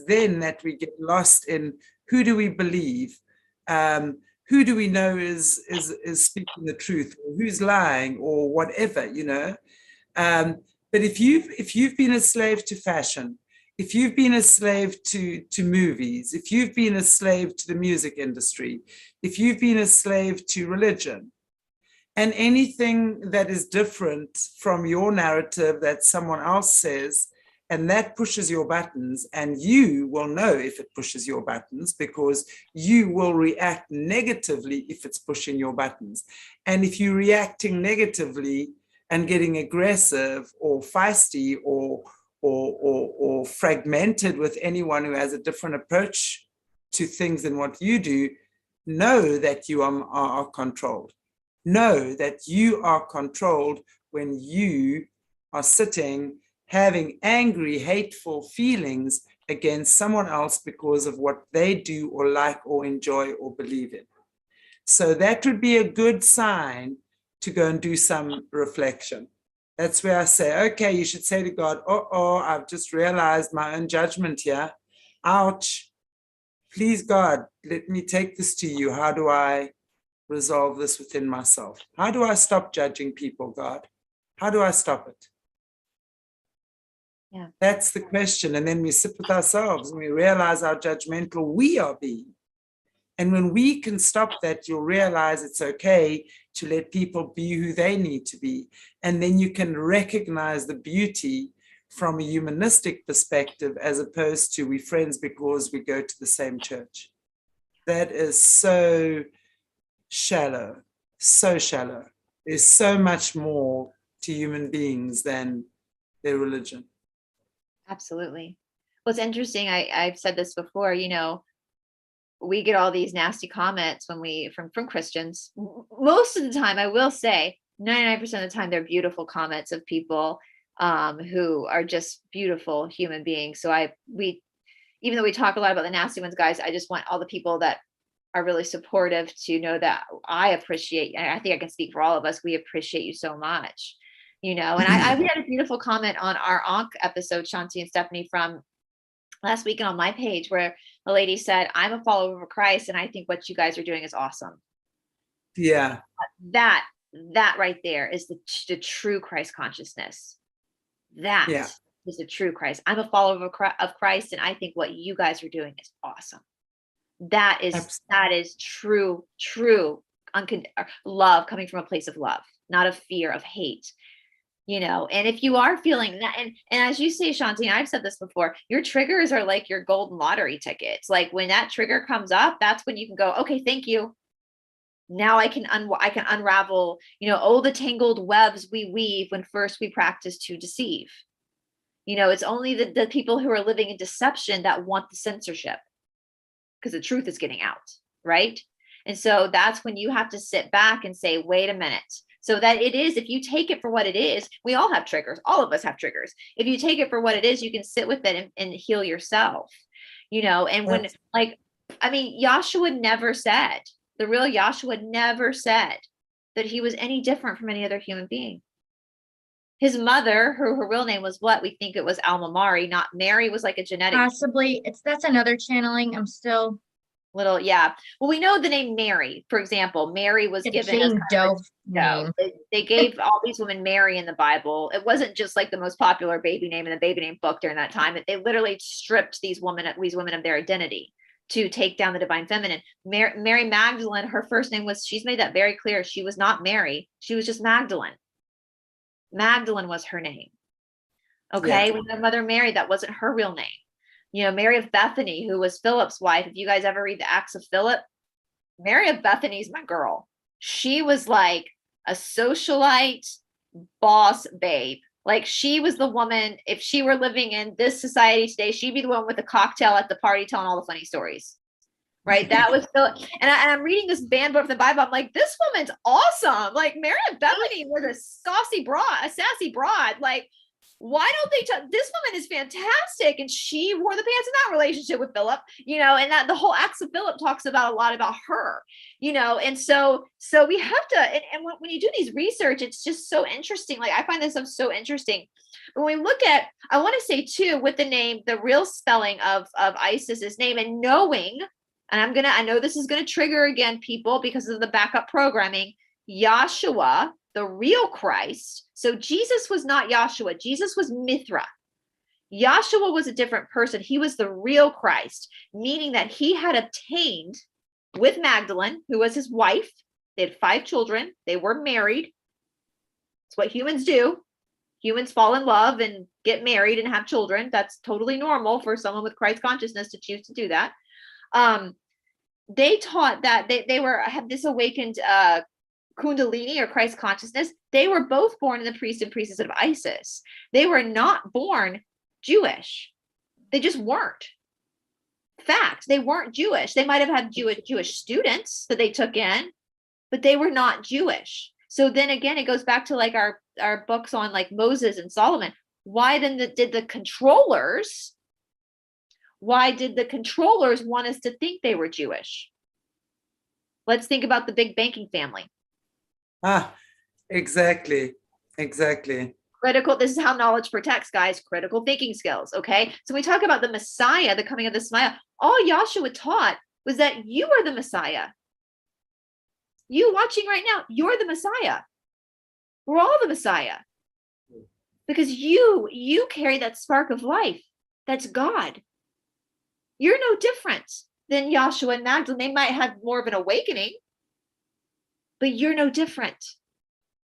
then that we get lost in who do we believe, who do we know is speaking the truth, or who's lying, or whatever, you know. But if you've been a slave to fashion, if you've been a slave to movies, if you've been a slave to the music industry, if you've been a slave to religion, and anything that is different from your narrative that someone else says, and that pushes your buttons, and you will know if it pushes your buttons because you will react negatively if it's pushing your buttons. And if you're reacting negatively and getting aggressive or feisty or fragmented with anyone who has a different approach to things than what you do, know that you are controlled. Know that you are controlled when you are sitting having angry, hateful feelings against someone else because of what they do or like or enjoy or believe in. So that would be a good sign to go and do some reflection. That's where I say, okay, you should say to God, oh, I've just realized my own judgment here. Ouch. Please, God, let me take this to you. How do I resolve this within myself? How do I stop judging people, God? How do I stop it? Yeah. That's the question. And then we sit with ourselves and we realize how judgmental we are being. And when we can stop that, you'll realize it's okay to let people be who they need to be. And then you can recognize the beauty from a humanistic perspective, as opposed to we friends because we go to the same church. That is so shallow, so shallow. There's so much more to human beings than their religion. Absolutely. Well, it's interesting. I've said this before, you know, we get all these nasty comments when from Christians. Most of the time, I will say 99% of the time, they're beautiful comments of people who are just beautiful human beings. So even though we talk a lot about the nasty ones, guys, I just want all the people that are really supportive to know that I appreciate, and I think I can speak for all of us, we appreciate you so much, you know. And we had a beautiful comment on our Ankh episode, Shanti and Stephanie, from last weekend on my page, where the lady said, I'm a follower of Christ, and I think what you guys are doing is awesome. Yeah. That right there is the true Christ consciousness. That is the true Christ. I'm a follower of Christ, and I think what you guys are doing is awesome. That is true love, coming from a place of love, not of fear, of hate. You know, and if you are feeling that, and as you say, Shanti, I've said this before, your triggers are like your golden lottery tickets. Like when that trigger comes up, that's when you can go, okay, thank you. Now I can unravel, you know, all the tangled webs we weave when first we practice to deceive. You know, it's only the people who are living in deception that want the censorship, because the truth is getting out, right? And so that's when you have to sit back and say, wait a minute. So that it is, if you take it for what it is, we all have triggers. All of us have triggers. If you take it for what it is, you can sit with it and heal yourself, you know. And when, like, I mean, Yahshua never said, the real Yahshua never said that he was any different from any other human being. His mother, her real name was what? We think it was Alma Mari, not Mary, was like a genetic. Possibly. That's another channeling. I'm still little, yeah. Well, we know the name Mary, for example. Mary was given as Doe name. They gave all these women Mary in the Bible. It wasn't just like the most popular baby name in the baby name book during that time. They literally stripped these women of their identity to take down the divine feminine. Mary Magdalene, her first name was, she's made that very clear. She was not Mary. She was just Magdalene. Magdalene was her name. Okay. With her mother Mary, that wasn't her real name. You know, Mary of Bethany, who was Philip's wife. If you guys ever read the Acts of Philip, Mary of Bethany's my girl. She was like a socialite boss babe. Like, she was the woman, if she were living in this society today, she'd be the one with the cocktail at the party telling all the funny stories. Right. That was Philip. And I'm reading this banned book of the Bible. I'm like, this woman's awesome. Like, Mary of Bethany was a sassy broad. Like, why don't they this woman is fantastic, and she wore the pants in that relationship with Philip, you know, and that the whole Acts of Philip talks about a lot about her, you know. And so we have to, and when you do these research, it's just so interesting. Like, I find this stuff so interesting. When we look at, I want to say too, with the name, the real spelling of Isis's name, and knowing, and I know this is gonna trigger again people because of the backup programming, Yahshua, the real Christ. So Jesus was not Yahshua. Jesus was Mithra. Yahshua was a different person. He was the real Christ, meaning that he had obtained with Magdalene, who was his wife. They had 5 children. They were married. It's what humans do. Humans fall in love and get married and have children. That's totally normal for someone with Christ consciousness to choose to do that. They taught that they had this awakened Kundalini or Christ consciousness. They were both born in the priest and priestess of Isis. They were not born Jewish. They just weren't. Fact, they weren't Jewish. They might have had Jewish students that they took in, but they were not Jewish. So then again, it goes back to like our books on like Moses and Solomon. Why then did the controllers want us to think they were Jewish? Let's think about the big banking family. Exactly. Critical, this is how knowledge protects, guys. Critical thinking skills, okay? So we talk about the Messiah, the coming of the Messiah. All Yahshua taught was that you are the Messiah. You watching right now, you're the Messiah. We're all the Messiah. Because you carry that spark of life. That's God. You're no different than Yahshua and Magdalene. They might have more of an awakening, but you're no different.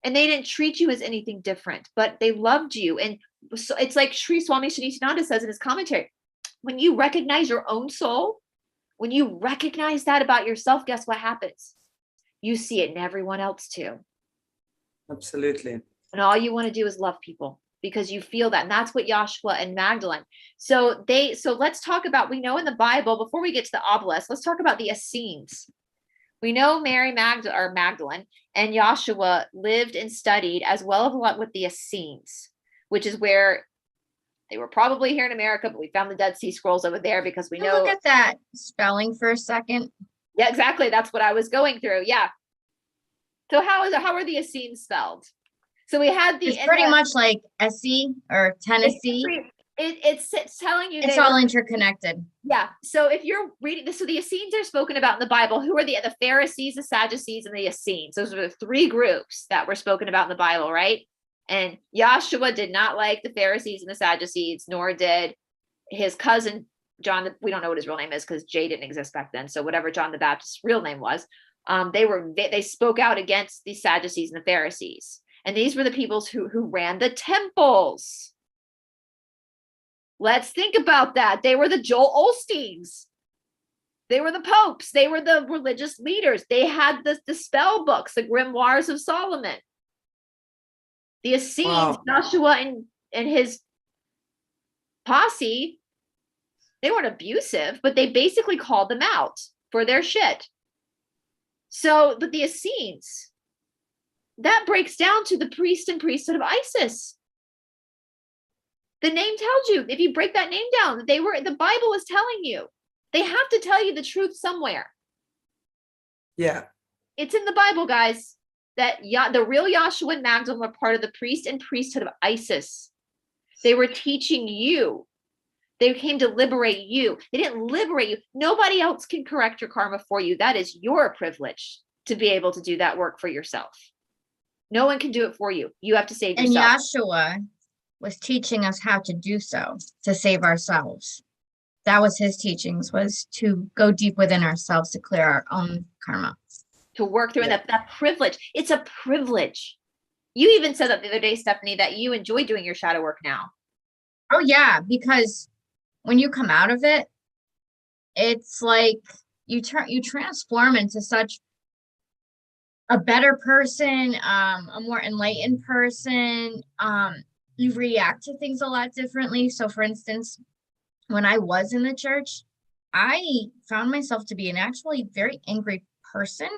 And they didn't treat you as anything different, but they loved you. And so it's like Sri Swami Shanitananda says in his commentary, when you recognize your own soul, when you recognize that about yourself, guess what happens? You see it in everyone else too. Absolutely. And all you want to do is love people because you feel that. And that's what Yahshua and Magdalene. So let's talk about, we know in the Bible, before we get to the obelisk, let's talk about the Essenes. We know Mary Magdalene and Yahshua lived and studied as well as a lot with the Essenes, which is where they were probably here in America, but we found the Dead Sea Scrolls over there because we know. Look at that spelling for a second. Yeah, exactly. That's what I was going through. Yeah. So how are the Essenes spelled? So we had It's pretty much like Essie or Tennessee. It's telling you it's all interconnected. Yeah. So if you're reading this, so the Essenes are spoken about in the Bible. Who are the Pharisees, the Sadducees, and the Essenes? Those are the 3 groups that were spoken about in the Bible, right? And Yahshua did not like the Pharisees and the Sadducees, nor did his cousin John. We don't know what his real name is because J didn't exist back then. So whatever John the Baptist's real name was, they spoke out against the Sadducees and the Pharisees. And these were the people who ran the temples. Let's think about that. They were the Joel Osteens. They were the popes. They were the religious leaders. They had the spell books, the grimoires of Solomon. The Essenes, wow. Joshua and his posse, they weren't abusive, but they basically called them out for their shit. So, but the Essenes, that breaks down to the priest and priesthood of Isis. The name tells you, if you break that name down, the Bible is telling you. They have to tell you the truth somewhere. Yeah. It's in the Bible, guys, that the real Yahshua and Magdalene were part of the priest and priesthood of Isis. They were teaching you. They came to liberate you. They didn't liberate you. Nobody else can correct your karma for you. That is your privilege to be able to do that work for yourself. No one can do it for you. You have to save yourself. And Yahshua was teaching us how to do so, to save ourselves. That was his teachings, was to go deep within ourselves to clear our own karma. To work through that privilege. It's a privilege. You even said that the other day, Stephanie, that you enjoy doing your shadow work now. Oh yeah, because when you come out of it, it's like you transform into such a better person, a more enlightened person. You react to things a lot differently. So for instance, when I was in the church, I found myself to be an actually very angry person,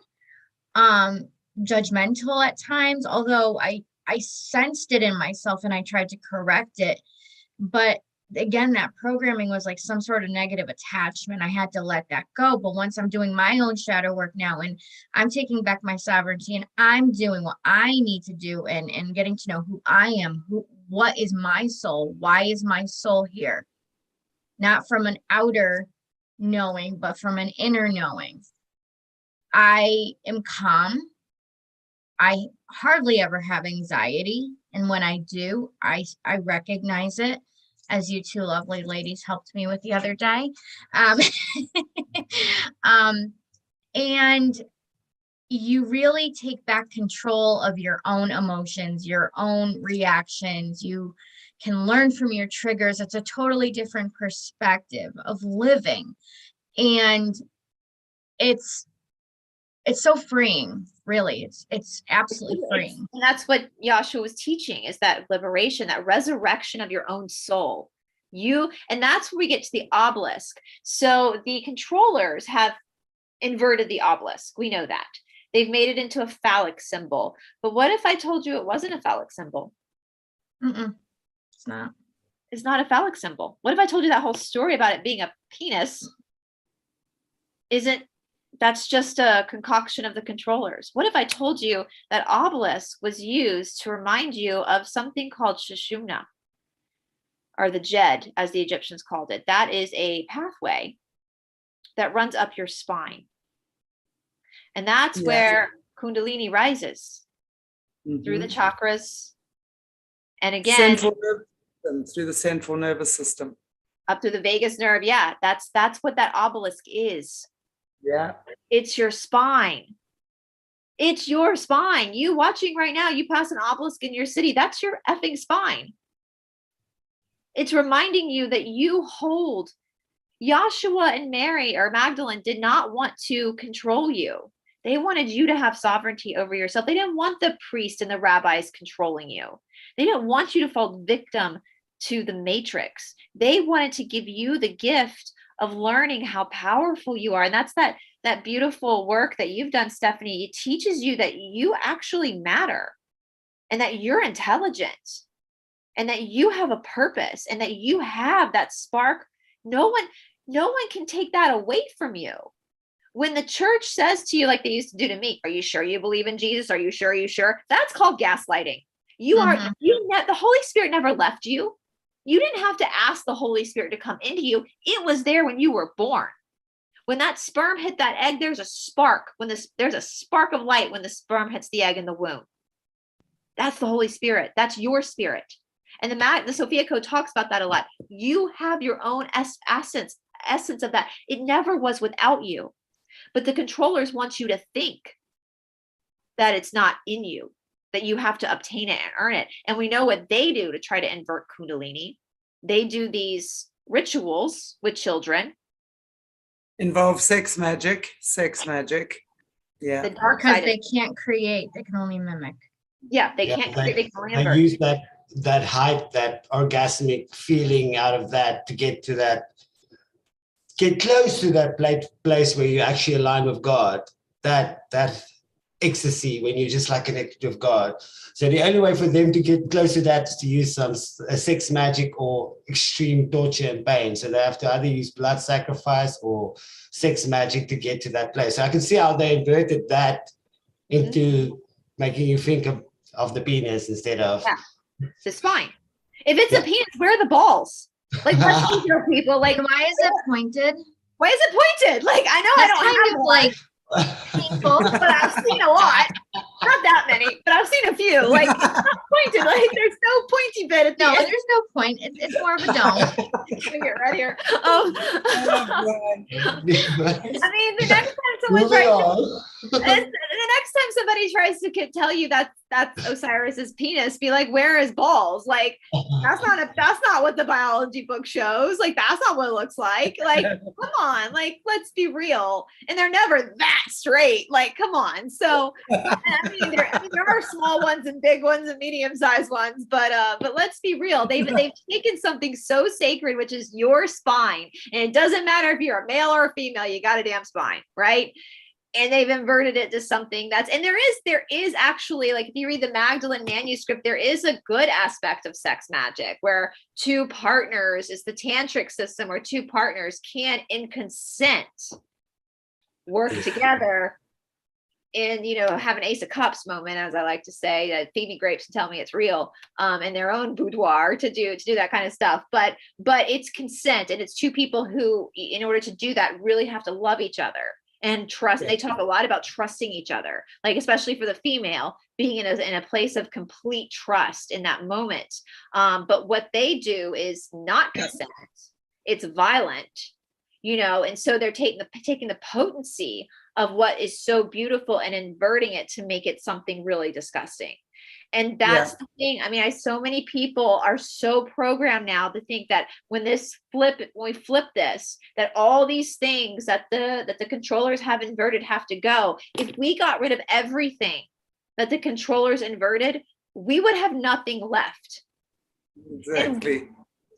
judgmental at times, although I sensed it in myself and I tried to correct it. But again, that programming was like some sort of negative attachment. I had to let that go. But once I'm doing my own shadow work now and I'm taking back my sovereignty and I'm doing what I need to do and getting to know who I am, what is my soul? Why is my soul here? Not from an outer knowing, but from an inner knowing. I am calm. I hardly ever have anxiety. And when I do, I recognize it. as you two lovely ladies helped me with the other day. Um, and you really take back control of your own emotions, your own reactions. You can learn from your triggers. It's a totally different perspective of living. And it's so freeing, really. It's absolutely freeing. And that's what Yahshua was teaching, is that liberation, that resurrection of your own soul. And that's where we get to the obelisk. So the controllers have inverted the obelisk. We know that. They've made it into a phallic symbol. But what if I told you it wasn't a phallic symbol? It's not. It's not a phallic symbol. What if I told you that whole story about it being a penis that's just a concoction of the controllers? What if I told you that obelisk was used to remind you of something called Shushumna, or the Jed, as the Egyptians called it? That is a pathway that runs up your spine. And that's where Kundalini rises through the chakras. And again, through the central nervous system. Up through the vagus nerve. Yeah, that's what that obelisk is. Yeah. It's your spine. It's your spine. You watching right now, you pass an obelisk in your city, that's your effing spine. It's reminding you that you hold. Yahshua and Mary or Magdalene did not want to control you. They wanted you to have sovereignty over yourself. They didn't want the priest and the rabbis controlling you. They didn't want you to fall victim to the matrix. They wanted to give you the gift of learning how powerful you are. And that's that beautiful work that you've done, Stephanie. It teaches you that you actually matter, and that you're intelligent, and that you have a purpose, and that you have that spark. No one can take that away from you. When the church says to you, like they used to do to me, are you sure you believe in Jesus? Are you sure? Are you sure? That's called gaslighting. The Holy Spirit never left you. You didn't have to ask the Holy Spirit to come into you. It was there when you were born. When that sperm hit that egg, there's a spark. There's a spark of light when the sperm hits the egg in the womb. That's the Holy Spirit. That's your spirit. And the Sophia Code talks about that a lot. You have your own essence of that. It never was without you. But the controllers want you to think that it's not in you, that you have to obtain it and earn it. And we know what they do to try to invert Kundalini. They do these rituals with children. Involve sex magic. Yeah. The dark because side they can't create, they can only mimic. Yeah, they can't create, they can only invert. They use that hype, that orgasmic feeling out of that to get close to that place where you actually align with God, that ecstasy when you're just like connected with God. So the only way for them to get close to that is to use some sex magic or extreme torture and pain. So they have to either use blood sacrifice or sex magic to get to that place. So I can see how they inverted that into making you think of the penis instead of the spine. If it's a penis, where are the balls? Like, let's be real, people. Like, why is it pointed? Why is it pointed? Like, I know That's I don't kind have of one, like painful. but I've seen a lot. Not that many, but I've seen a few. Like, it's not pointed. Like, there's no pointy bit at the No, end. there's no point. It's more of a dome. Right here. I mean, the next time someone tries to tell you that's Osiris's penis, be like, where are his balls? Like, that's not what the biology book shows. Like, that's not what it looks like. Like, come on, like, let's be real. And they're never that straight. Like, come on. So I mean, there are small ones and big ones and medium-sized ones, but let's be real. They've taken something so sacred, which is your spine, and it doesn't matter if you're a male or a female, you got a damn spine, right? And they've inverted it to something and there is actually, like, if you read the Magdalene manuscript, there is a good aspect of sex magic where two partners is the tantric system where two partners can, in consent, work together and, have an Ace of Cups moment, as I like to say, feed me grapes and tell me it's real, in their own boudoir to do that kind of stuff. But it's consent, and it's two people who, in order to do that, really have to love each other. and trust. They talk a lot about trusting each other, like especially for the female, being in a place of complete trust in that moment. But what they do is not consent. It's violent, you know, and so they're taking the potency of what is so beautiful and inverting it to make it something really disgusting. And that's the thing. I mean, so many people are so programmed now to think that when we flip this, that all these things that the controllers have inverted have to go. If we got rid of everything that the controllers inverted, we would have nothing left. Exactly. And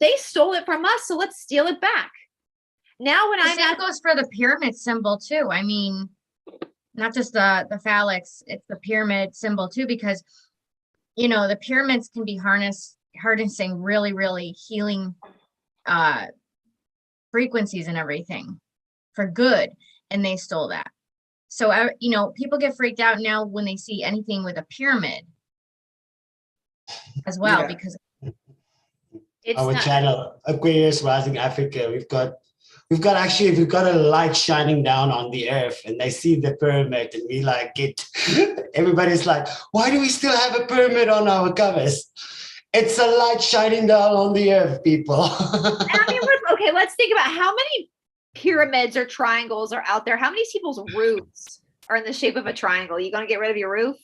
they stole it from us, so let's steal it back. Now, when the same goes for the pyramid symbol too. I mean, not just the phallics, it's the pyramid symbol too, because you know, the pyramids can be harnessing really, really healing frequencies and everything for good. And they stole that. So, you know, people get freaked out now when they see anything with a pyramid as well, because it's our channel, Aquarius Rising Africa. We've got a light shining down on the earth, and they see the pyramid, and we like it. Everybody's like, why do we still have a pyramid on our covers? It's a light shining down on the earth, people. I mean, let's think about how many pyramids or triangles are out there. How many people's roofs are in the shape of a triangle? You going to get rid of your roof?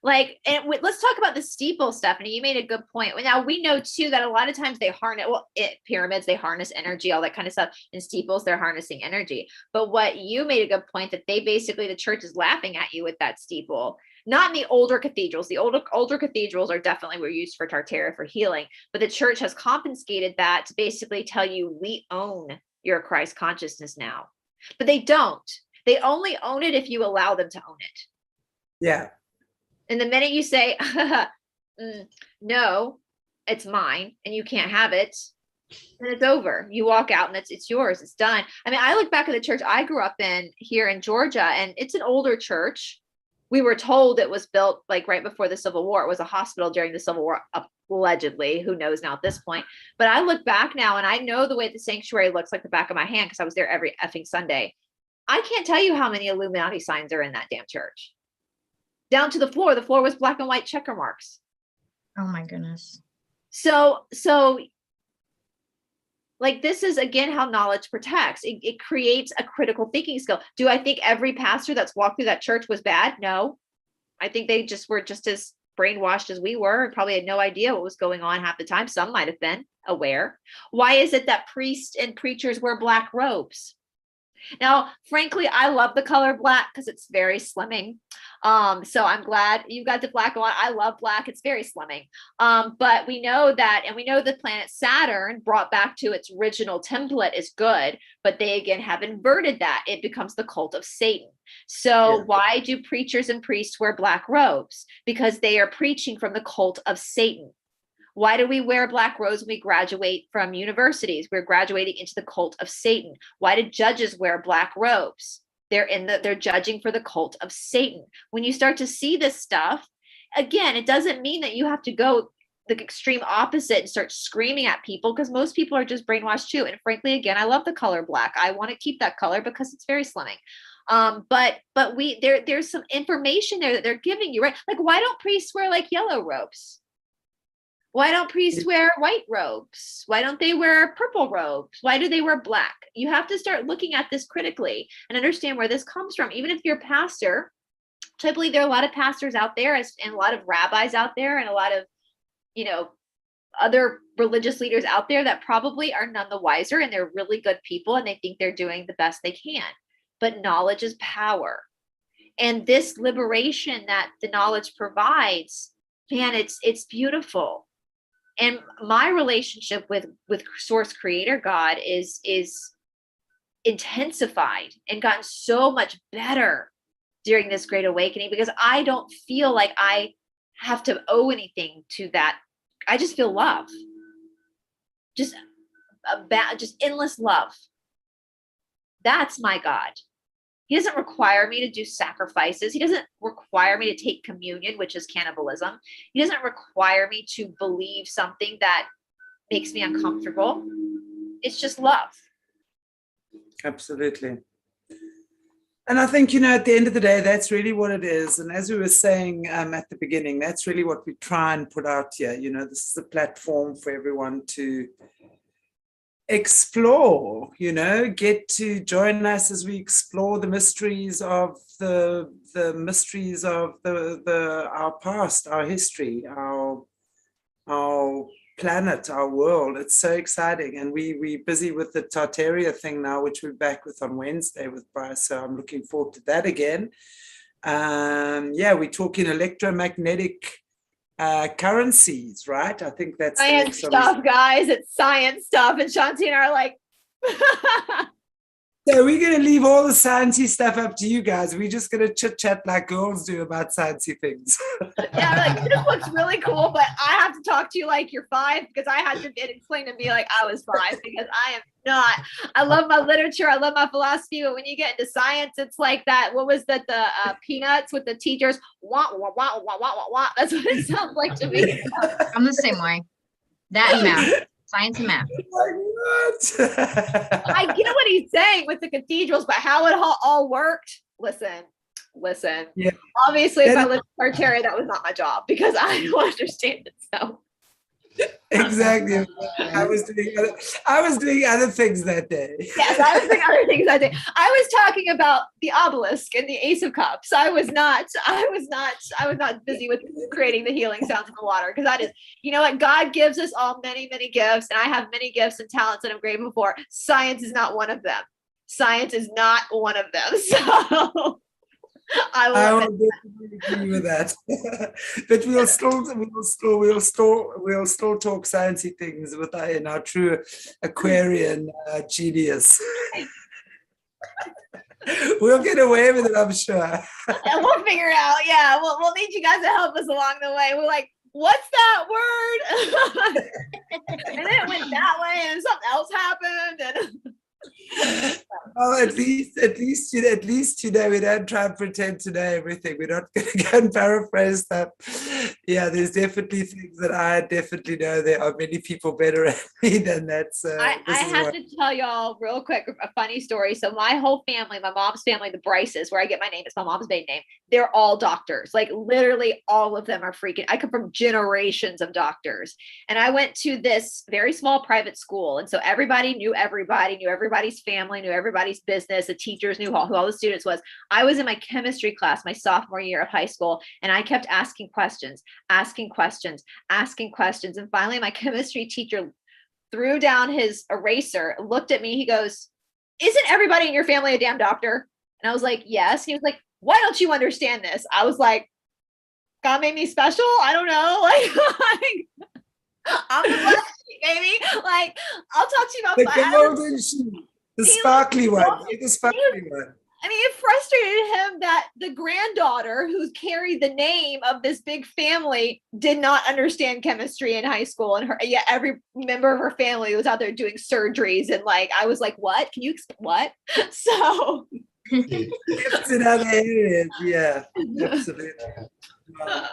Like, and let's talk about the steeple, Stephanie. You made a good point. Now we know too that a lot of times they harness, pyramids, they harness energy, all that kind of stuff. And steeples, they're harnessing energy. But what you made a good point that the church is laughing at you with that steeple. Not in the older cathedrals. The older cathedrals are definitely were used for Tartaria for healing. But the church has confiscated that to basically tell you we own your Christ consciousness now. But they don't. They only own it if you allow them to own it. Yeah. And the minute you say, no, it's mine and you can't have it, then it's over. You walk out and it's yours. It's done. I mean, I look back at the church I grew up in here in Georgia, and it's an older church. We were told it was built like right before the Civil War. It was a hospital during the Civil War, allegedly. Who knows now at this point? But I look back now and I know the way the sanctuary looks like the back of my hand because I was there every effing Sunday. I can't tell you how many Illuminati signs are in that damn church. Down to the floor. The floor was black and white checker marks. Oh my goodness. So like this is again how knowledge protects. It creates a critical thinking skill. Do I think every pastor that's walked through that church was bad? No. I think they just were just as brainwashed as we were, and probably had no idea what was going on half the time. Some might have been aware. Why is it that priests and preachers wear black robes? Now, frankly, I love the color black because it's very slimming. So I'm glad you got the black on. I love black. It's very slimming. But we know that, and we know the planet Saturn brought back to its original template is good, but they again have inverted that. It becomes the cult of Satan. So why do preachers and priests wear black robes? Because they are preaching from the cult of Satan. Why do we wear black robes when we graduate from universities? We're graduating into the cult of Satan. Why do judges wear black robes? They're judging for the cult of Satan. When you start to see this stuff, again, it doesn't mean that you have to go the extreme opposite and start screaming at people, because most people are just brainwashed too. And frankly, again, I love the color black. I want to keep that color because it's very slimming. But there's some information there that they're giving you, right? Like, why don't priests wear like yellow robes? Why don't priests wear white robes? Why don't they wear purple robes? Why do they wear black? You have to start looking at this critically and understand where this comes from. Even if you're a pastor, which I believe there are a lot of pastors out there and a lot of rabbis out there and a lot of, other religious leaders out there that probably are none the wiser, and they're really good people and they think they're doing the best they can. But knowledge is power. And this liberation that the knowledge provides, man, it's beautiful. And my relationship with source creator God is intensified and gotten so much better during this great awakening, because I don't feel like I have to owe anything to that. I just feel love, just endless love. That's my God. He doesn't require me to do sacrifices. He doesn't require me to take communion, which is cannibalism. He doesn't require me to believe something that makes me uncomfortable. It's just love. Absolutely. And I think, at the end of the day, that's really what it is. And as we were saying at the beginning, that's really what we try and put out here. This is a platform for everyone to explore, get to join us as we explore the mysteries of the mysteries of our past, our history, our planet, our world. It's so exciting. And we're busy with the Tartaria thing now, which we're back with on Wednesday with BRICE. So I'm looking forward to that again. We're talking electromagnetic currencies, right? I think that's science stuff, guys. It's science stuff. And Shanti and I are like, so we're going to leave all the sciencey stuff up to you guys. We're just going to chit chat like girls do about sciencey things. Yeah, like, this looks really cool, but I have to talk to you like you're 5, because I had to explain to me like I was 5, because I am not. I love my literature, I love my philosophy, but when you get into science, it's like that. What was that? The Peanuts with the teachers. Wah, wah, wah, wah, wah, wah, wah. That's what it sounds like to me. I'm the same way. That and math. Science and math. I get what he's saying with the cathedrals, but how it all worked. Listen. Yeah. Obviously, if I lived in Tartaria, that was not my job, because I don't understand it. So exactly. I was doing other things that day. Yes, I was doing other things that day. I was talking about the obelisk and the Ace of Cups. I was not busy with creating the healing sounds of the water, because that is, you know what, God gives us all many, many gifts, and I have many gifts and talents that I'm grateful for. Science is not one of them. So I will definitely agree with that. But we'll still talk sciencey things with our true Aquarian genius. We'll get away with it, I'm sure. And we'll figure it out. Yeah, we'll need you guys to help us along the way. We're like, what's that word? And then it went that way, and something else happened. And well, at least we don't try and pretend to know everything. We're not going to go and paraphrase stuff. Yeah, there's definitely things that I definitely know. There are many people better at me than that. So I have to tell y'all real quick a funny story. So my whole family, my mom's family, the BRICEs, where I get my name, it's my mom's maiden name. They're all doctors. Like literally all of them are freaking. I come from generations of doctors. And I went to this very small private school. And so everybody knew everybody's family, knew everybody's business. The teachers knew who all the students was. I was in my chemistry class, my sophomore year of high school, and I kept asking questions. And finally, my chemistry teacher threw down his eraser, looked at me. He goes, "Isn't everybody in your family a damn doctor?" And I was like, "Yes." And he was like, "Why don't you understand this?" I was like, "God made me special. I don't know." Like I'm the black sheep, baby. Like, I'll talk to you about the golden sheep, the sparkly one. The sparkly one. I mean, it frustrated him that the granddaughter who carried the name of this big family did not understand chemistry in high school, and every member of her family was out there doing surgeries, and like I was like, "What? Can you explain what?" So it's in other areas, yeah, absolutely. Wow.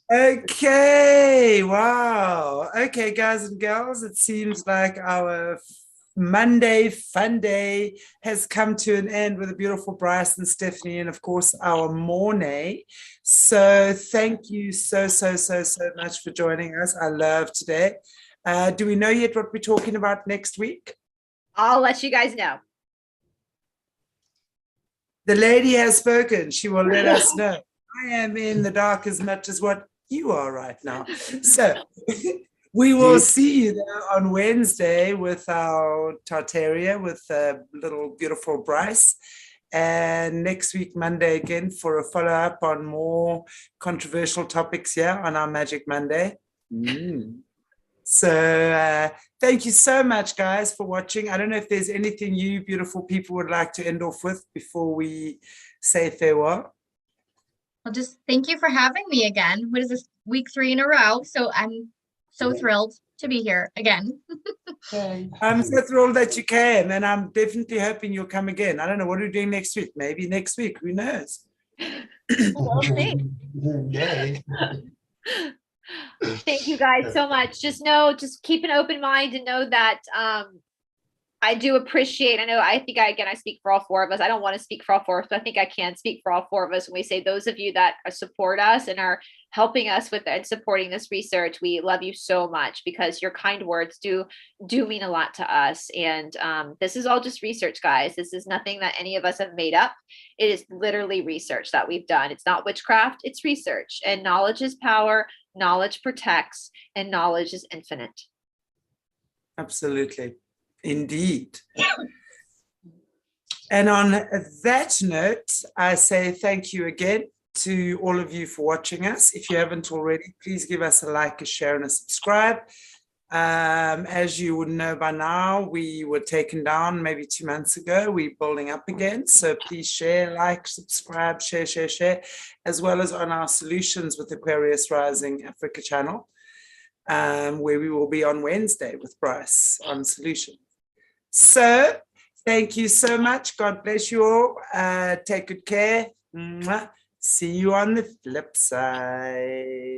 Okay, wow. Okay, guys and girls, it seems like our Monday fun day has come to an end with a beautiful BRICE and Stephanie, and of course our Morné. So thank you so much for joining us. I love today. Do we know yet what we're talking about next week? I'll let you guys know. The lady has spoken. She will let us know. I am in the dark as much as what you are right now. So we will see you there on Wednesday with our Tartaria, with little beautiful BRICE. And next week, Monday again, for a follow-up on more controversial topics here on our Magic Monday. So thank you so much, guys, for watching. I don't know if there's anything you beautiful people would like to end off with before we say farewell. Well, just thank you for having me again. What is this, week 3 in a row? So I'm so thrilled to be here again. I'm so thrilled that you came, and I'm definitely hoping you'll come again. I don't know, what are we doing next week? Maybe next week, who knows? We'll see. Yay. Thank you guys so much. Just keep an open mind and know that I do appreciate, I think I speak for all four of us. I don't want to speak for all four of us, but I think I can speak for all four of us when we say those of you that support us and are helping us with and supporting this research. We love you so much because your kind words do mean a lot to us. And this is all just research, guys. This is nothing that any of us have made up. It is literally research that we've done. It's not witchcraft, it's research. And knowledge is power, knowledge protects, and knowledge is infinite. Absolutely. Indeed. And on that note, I say thank you again to all of you for watching us. If you haven't already, please give us a like, a share, and a subscribe. As you would know by now, we were taken down maybe 2 months ago. We're building up again. So please share, like, subscribe, share, as well as on our Solutions with Aquarius Rising Africa channel, where we will be on Wednesday with BRICE on Solutions. So thank you so much. God bless you all. Take good care. Mwah. See you on the flip side.